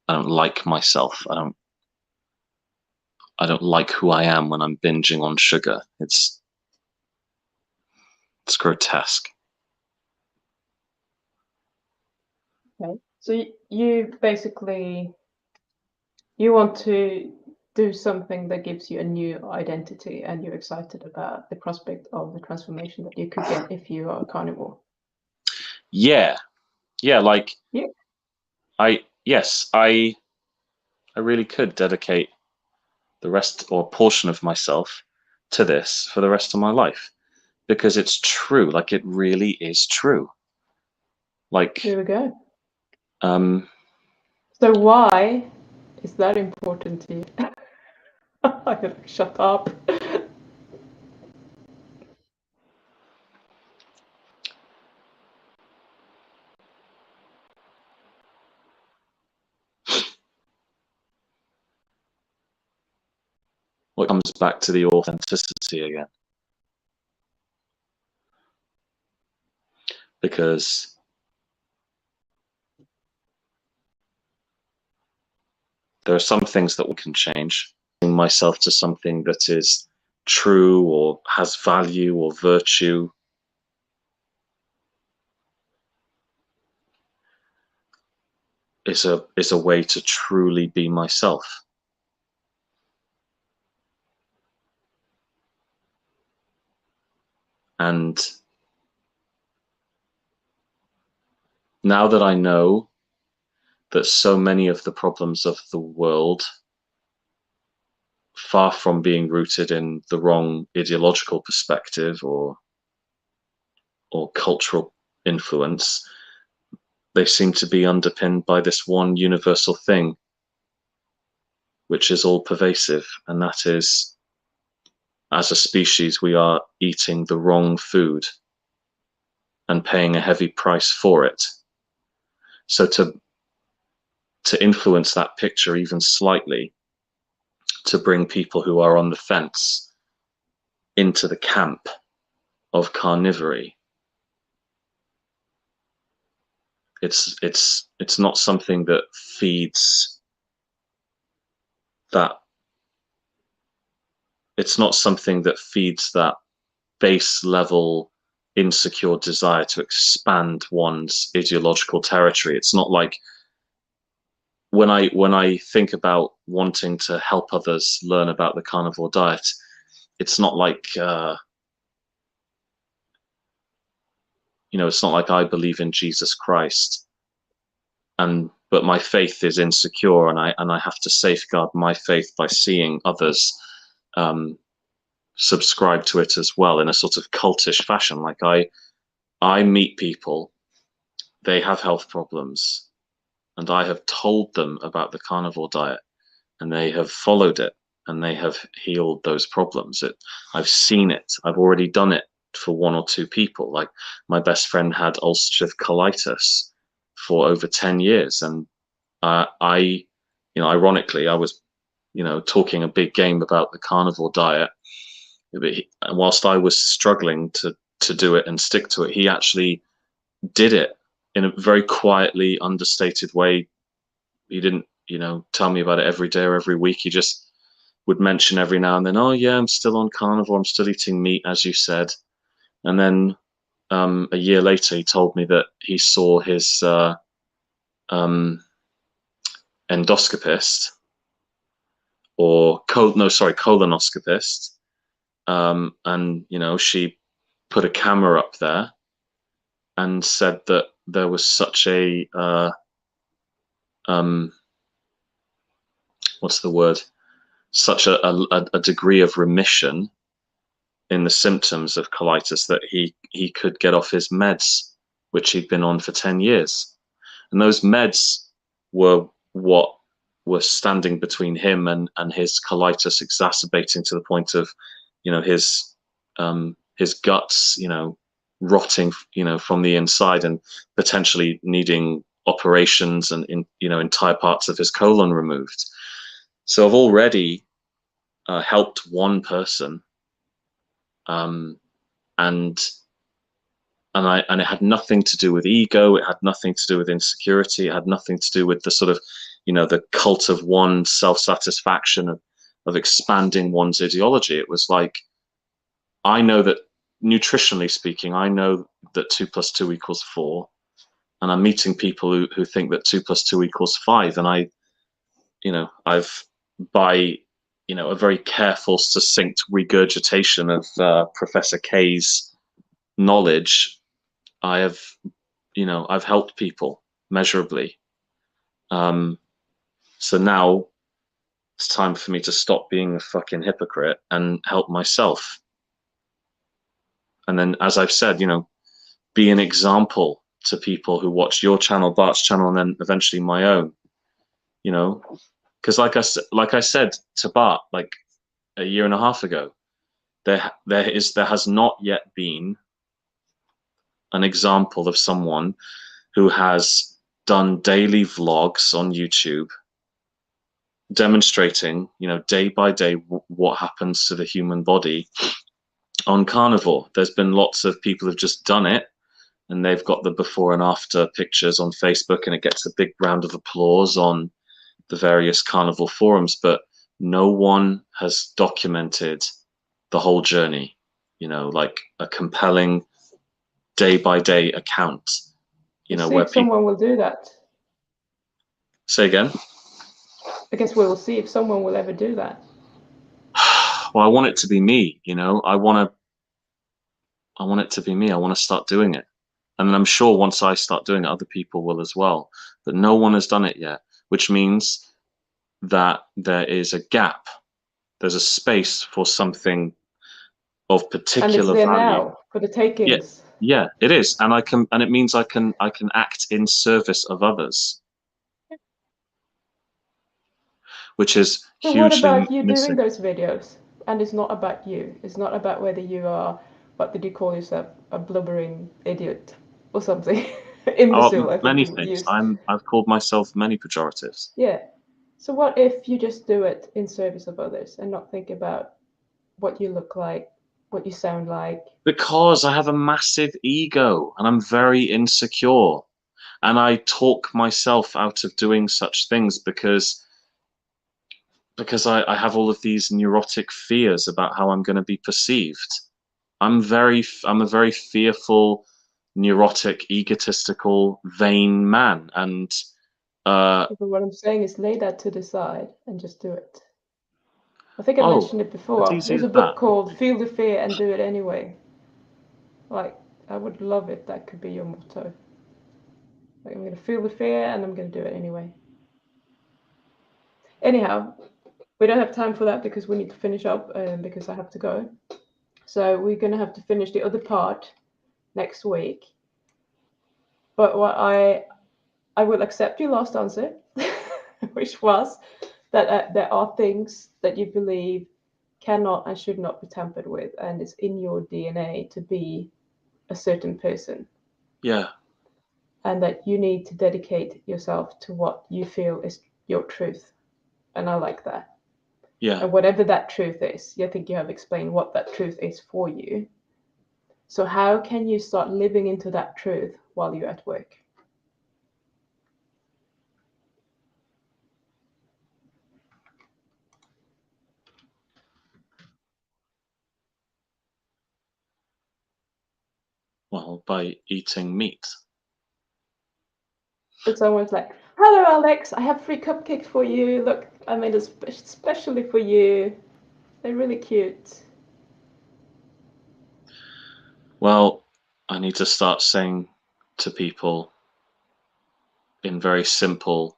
like myself. I don't like who I am when I'm binging on sugar. It's grotesque. Okay. So you basically, you want to do something that gives you a new identity, and you're excited about the prospect of the transformation that you could get if you are a carnivore. Yeah. Like, yeah. I really could dedicate the rest or portion of myself to this for the rest of my life, because it's true. Like, it really is true. Like, here we go. So why is that important to you? I gotta shut up. what comes back to the authenticity again, because there are some things that we can change. Myself to something that is true or has value or virtue is a way to truly be myself. And now that I know that so many of the problems of the world, far from being rooted in the wrong ideological perspective or cultural influence, they seem to be underpinned by this one universal thing, which is all pervasive, and that is, as a species, we are eating the wrong food and paying a heavy price for it. So to influence that picture even slightly, to bring people who are on the fence into the camp of carnivory, it's not something that feeds that. It's not something that feeds that base level insecure desire to expand one's ideological territory. It's not like when I think about wanting to help others learn about the carnivore diet, it's not like it's not like I believe in Jesus Christ, but my faith is insecure, and I have to safeguard my faith by seeing others subscribe to it as well in a sort of cultish fashion. Like I meet people, they have health problems, and I have told them about the carnivore diet, and they have followed it, and they have healed those problems. I've seen it. I've already done it for one or two people. Like my best friend had ulcerative colitis for over 10 years, and ironically, I was, talking a big game about the carnivore diet. Whilst I was struggling to do it and stick to it, he actually did it in a very quietly, understated way. He didn't, tell me about it every day or every week. He just would mention every now and then, oh yeah, I'm still on carnivore, I'm still eating meat, as you said. And then a year later, he told me that he saw his endoscopist, colonoscopist, and she put a camera up there and said that there was such a what's the word? Such a degree of remission in the symptoms of colitis that he could get off his meds, which he'd been on for 10 years. And those meds were what were standing between him and his colitis exacerbating to the point of, his guts, rotting, from the inside, and potentially needing operations and entire parts of his colon removed. So I've already helped one person, and it had nothing to do with ego. It had nothing to do with insecurity. It had nothing to do with the sort of, the cult of one, self-satisfaction of expanding one's ideology. It was like, I know that nutritionally speaking, I know that 2 + 2 = 4, and I'm meeting people who think that 2 + 2 = 5, and I've by a very careful, succinct regurgitation of Professor K's knowledge, I've helped people measurably. So now it's time for me to stop being a fucking hypocrite and help myself. And then, as I've said, be an example to people who watch your channel, Bart's channel, and then eventually my own. Because like I said to Bart, like a year and a half ago, there has not yet been an example of someone who has done daily vlogs on YouTube demonstrating, day by day what happens to the human body on carnivore. There's been lots of people who've just done it, and they've got the before and after pictures on Facebook, and it gets a big round of applause on the various carnivore forums, but no one has documented the whole journey, like a compelling day by day account, where someone will do that. Say again? I guess we will see if someone will ever do that. Well, I want it to be me, I want it to be me. I want to start doing it. And I'm sure once I start doing it, other people will as well. But no one has done it yet, which means that there is a gap. There's a space for something of particular and it's there value now for the takings. Yeah, it is, and it means I can act in service of others, which is So hugely what about you missing. doing those videos? And it's not about you. It's not about whether you are, what did you call yourself, a blubbering idiot or something. Imbecile, I think Many you things. used. I've called myself many pejoratives. Yeah. So what if you just do it in service of others and not think about what you look like, what you sound like? Because I have a massive ego and I'm very insecure. And I talk myself out of doing such things because I have all of these neurotic fears about how I'm going to be perceived. I'm a very fearful, neurotic, egotistical, vain man. And what I'm saying is lay that to the side and just do it. I think I mentioned it before. There's a book called Feel the Fear and Do It Anyway. Like, I would love if that could be your motto. Like, I'm going to feel the fear and I'm going to do it anyway. Anyhow, we don't have time for that because we need to finish up because I have to go. So we're going to have to finish the other part next week. But what I will accept your last answer, which was that there are things that you believe cannot and should not be tampered with, and it's in your DNA to be a certain person. Yeah. And that you need to dedicate yourself to what you feel is your truth. And I like that. Yeah. And whatever that truth is, I think you have explained what that truth is for you. So how can you start living into that truth while you're at work? Well, by eating meat. But someone's like, hello, Alex, I have free cupcakes for you. Look, I made it especially for you. They're really cute. Well, I need to start saying to people in very simple,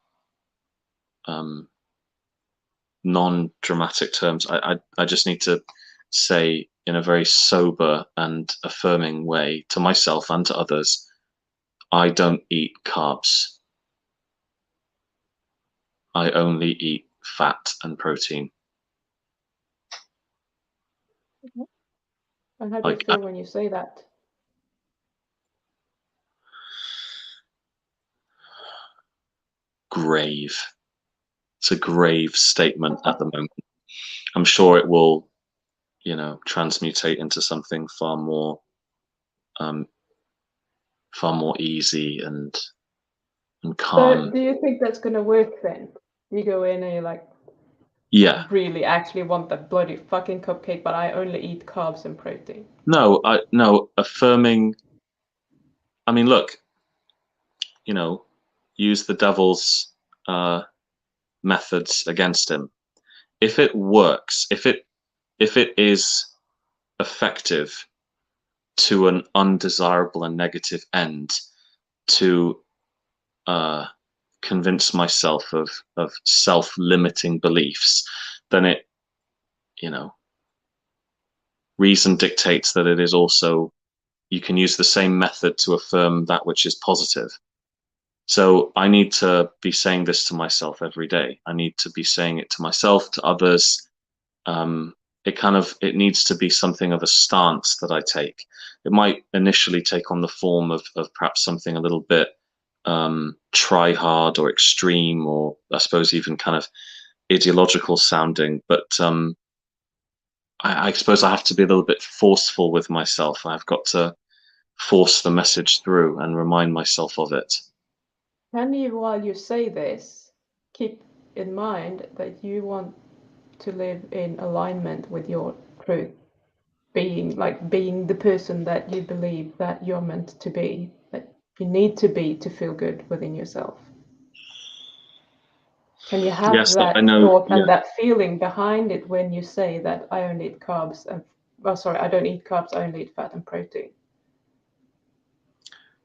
non-dramatic terms. I just need to say in a very sober and affirming way to myself and to others, I don't eat carbs. I only eat fat and protein. And how do you Like, feel when you say that? grave. It's a grave statement at the moment. I'm sure it will, transmutate into something far more easy and So calm. do you think that's going to work then? You go in and you're like, Yeah. I really actually want that bloody fucking cupcake, but I only eat carbs and protein. No, affirming. I mean, look, use the devil's methods against him. If it works, if it is effective to an undesirable and negative end, to convince myself of self-limiting beliefs, then it, reason dictates that it is also, you can use the same method to affirm that which is positive. So I need to be saying this to myself every day. I need to be saying it to myself, to others. It needs to be something of a stance that I take. It might initially take on the form of perhaps something a little bit try hard or extreme, or I suppose even kind of ideological sounding. But I suppose I have to be a little bit forceful with myself. I've got to force the message through and remind myself of it. Can you, while you say this, keep in mind that you want to live in alignment with your truth, being the person that you believe that you're meant to be, that you need to be to feel good within yourself? Can you have Yes, I that know. thought Yeah, and that feeling behind it when you say that I only eat carbs and, oh, sorry, I don't eat carbs, I only eat fat and protein?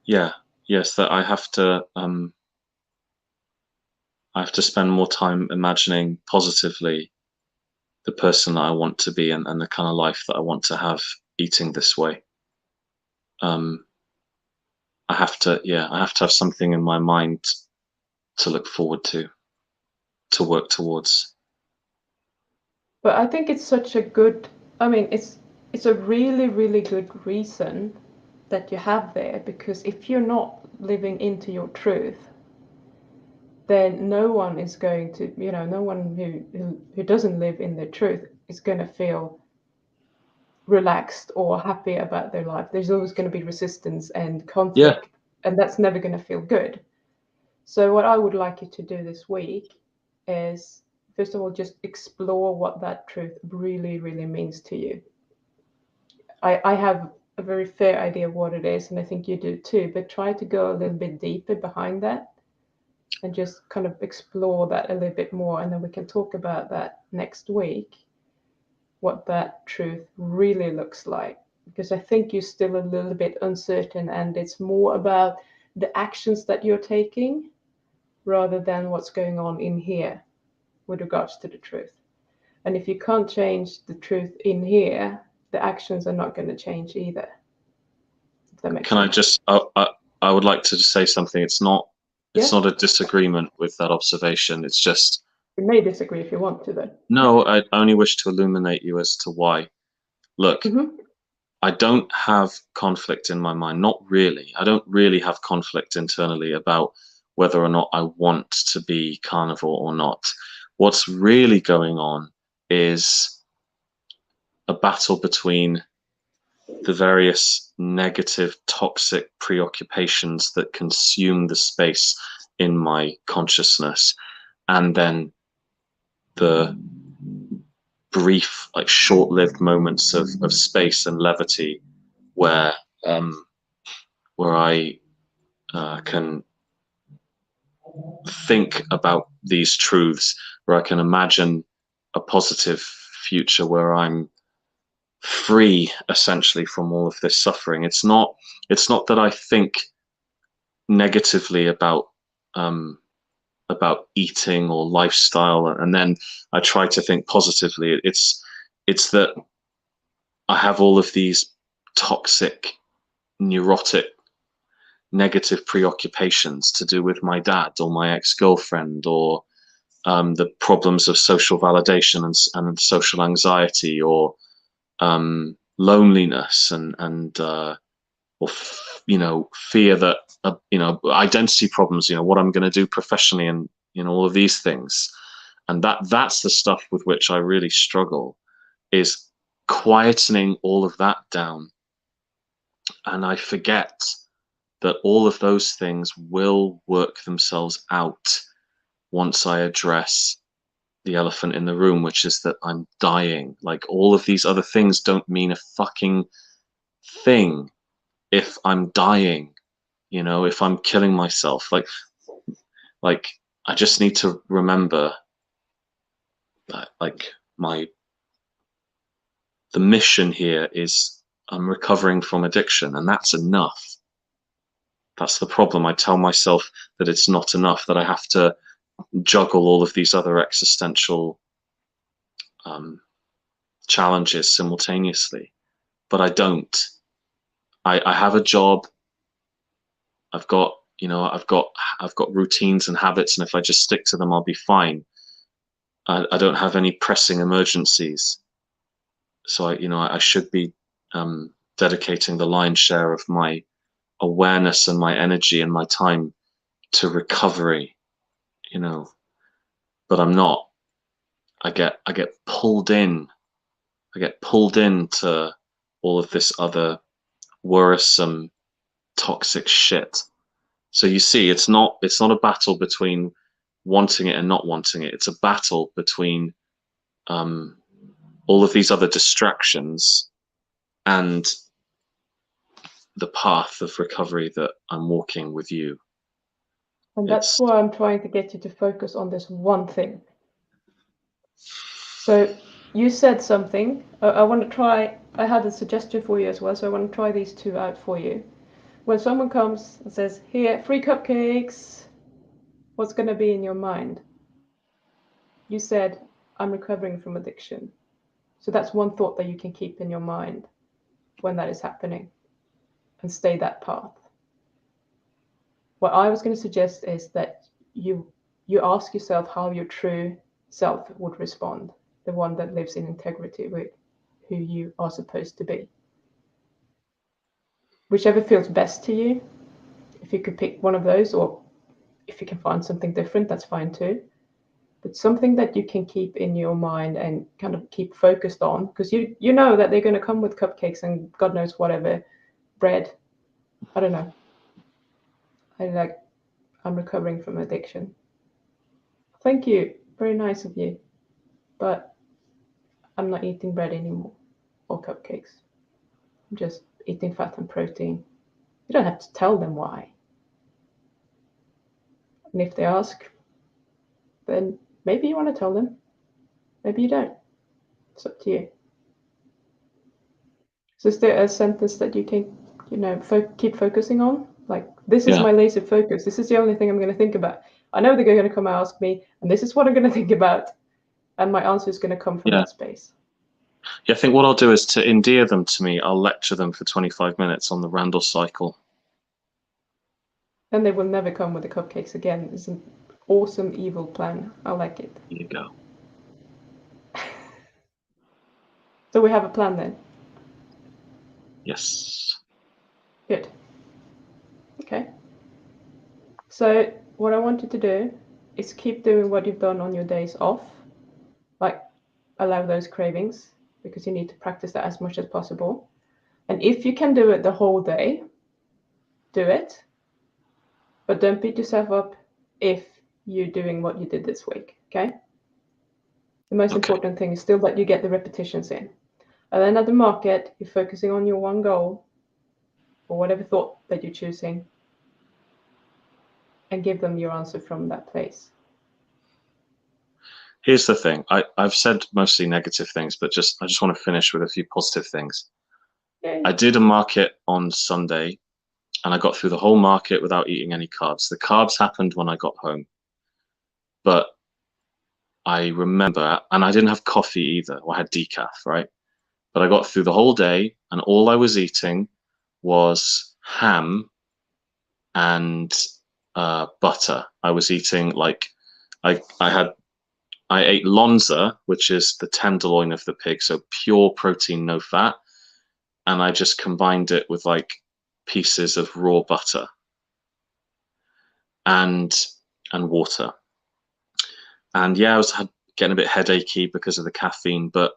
yeah, yes. That I have to spend more time imagining positively the person that I want to be, and the kind of life that I want to have eating this way. I have to, yeah, I have to have something in my mind to look forward to work towards. But I think it's such a good, I mean, it's a really, really good reason that you have there, because if you're not living into your truth, then no one is going to, no one who doesn't live in their truth is going to feel relaxed or happy about their life. There's always going to be resistance and Yeah, conflict, and that's never going to feel good. So what I would like you to do this week is, first of all, just explore what that truth really, really means to you. I have a very fair idea of what it is, and I think you do too, but try to go a little bit deeper behind that and just kind of explore that a little bit more, and then we can talk about that next week, what that truth really looks like. because I think you're still a little bit uncertain, and it's more about the actions that you're taking rather than what's going on in here with regards to the truth. And if you can't change the truth in here, the actions are not going to change either. If that makes Can I sense. just? I would like to just say something. It's not. It's Yeah, not a disagreement with that observation. It's just you may disagree if you want to, though. no. I only wish to illuminate you as to why. Look, Mm-hmm. I don't have conflict in my mind. Not really. I don't really have conflict internally about whether or not I want to be carnivore or not. What's really going on is a battle between the various negative, toxic preoccupations that consume the space in my consciousness, and then the brief, like short-lived moments of space and levity where um, where I can think about these truths, where I can imagine a positive future where I'm free essentially from all of this suffering. It's not that I think negatively about eating or lifestyle and then I try to think positively. It's that I have all of these toxic, neurotic, negative preoccupations to do with my dad or my ex-girlfriend or the problems of social validation and social anxiety or loneliness and or fear that identity problems, what I'm going to do professionally and all of these things. And that's the stuff with which I really struggle, is quietening all of that down. And I forget that all of those things will work themselves out once I address the elephant in the room, which is that I'm dying. Like, all of these other things don't mean a fucking thing if I'm dying, if I'm killing myself. Like I just need to remember that, like, the mission here is I'm recovering from addiction, and that's enough. That's the problem. I tell myself that it's not enough, that I have to juggle all of these other existential um, challenges simultaneously, but I don't. I have a job. I've got I've got routines and habits, and if I just stick to them, I'll be fine. I don't have any pressing emergencies, so I should be dedicating the lion's share of my awareness and my energy and my time to recovery, but I'm not. I get pulled in. I get pulled into all of this other worrisome, toxic shit. So you see, it's not a battle between wanting it and not wanting it. It's a battle between um, all of these other distractions and the path of recovery that I'm walking with you. And that's It's why I'm trying to get you to focus on this one thing. So you said something. I want to try. I had a suggestion for you as well, so I want to try these two out for you. When someone comes and says, "Here, free cupcakes," what's going to be in your mind? You said, "I'm recovering from addiction." So that's one thought that you can keep in your mind when that is happening and stay that path. What I was going to suggest is that you ask yourself how your true self would respond, the one that lives in integrity with who you are supposed to be. Whichever feels best to you. If you could pick one of those, or if you can find something different, that's fine too. But something that you can keep in your mind and kind of keep focused on, because you know that they're going to come with cupcakes and God knows whatever, bread. I don't know. I'm recovering from addiction. Thank you. Very nice of you. But I'm not eating bread anymore or cupcakes. I'm just eating fat and protein. You don't have to tell them why. And if they ask, then maybe you want to tell them. Maybe you don't. It's up to you. So is there a sentence that you can, keep focusing on? Like, this is Yeah. my laser focus. This is the only thing I'm going to think about. I know they're going to come and ask me, and this is what I'm going to think about. And my answer is going to come from that space. Yeah, I think what I'll do is to endear them to me, I'll lecture them for 25 minutes on the Randall cycle. Then they will never come with the cupcakes again. It's an awesome evil plan. I like it. Here you go. So we have a plan then? Yes. Good. Okay. So what I want you to do is keep doing what you've done on your days off. Like, allow those cravings, because you need to practice that as much as possible. And if you can do it the whole day, do it. But don't beat yourself up if you're doing what you did this week, okay? The most important thing is still that you get the repetitions in. And then at the market, you're focusing on your one goal, or whatever thought that you're choosing, and give them your answer from that place. Here's the thing. I've said mostly negative things, but I just want to finish with a few positive things. Yay. I did a market on Sunday, and I got through the whole market without eating any carbs. The carbs happened when I got home. But I remember, and I didn't have coffee either. Well, I had decaf, right? But I got through the whole day, and all I was eating was ham and butter. I was eating I ate lonza, which is the tenderloin of the pig, so pure protein, no fat, and I just combined it with like pieces of raw butter and water. And yeah, I was getting a bit headachy because of the caffeine, but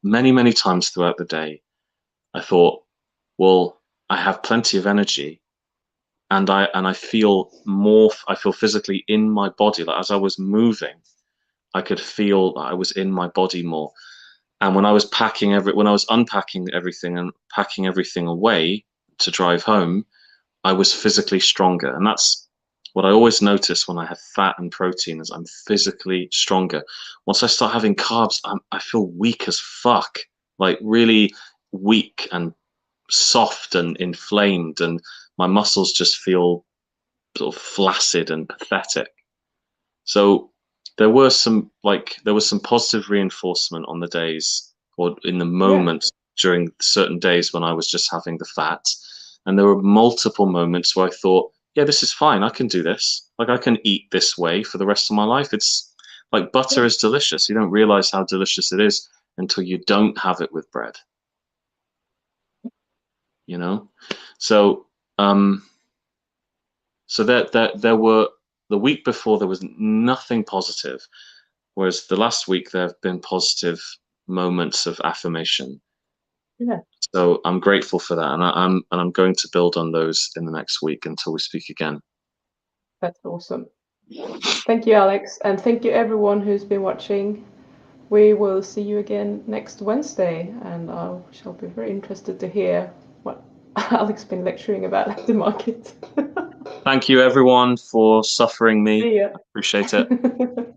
many times throughout the day, I thought, well, I have plenty of energy, and I feel more. I feel physically in my body. Like as I was moving, I could feel that I was in my body more. And when I was unpacking everything and packing everything away to drive home, I was physically stronger. And that's what I always notice when I have fat and protein is I'm physically stronger. Once I start having carbs, I feel weak as fuck, like really weak and soft and inflamed, and my muscles just feel sort of flaccid and pathetic. So there was some positive reinforcement on the days or in the moment during certain days when I was just having the fat. And there were multiple moments where I thought, yeah, this is fine. I can do this. Like I can eat this way for the rest of my life. It's like butter is delicious. You don't realize how delicious it is until you don't have it with bread. You know? So there were the week before there was nothing positive, whereas the last week there have been positive moments of affirmation. Yeah. So I'm grateful for that, and I'm going to build on those in the next week until we speak again. That's awesome. Thank you, Alex, and thank you everyone who's been watching. We will see you again next Wednesday, and I shall be very interested to hear what Alex has been lecturing about at the market. Thank you everyone for suffering me. See ya. I appreciate it.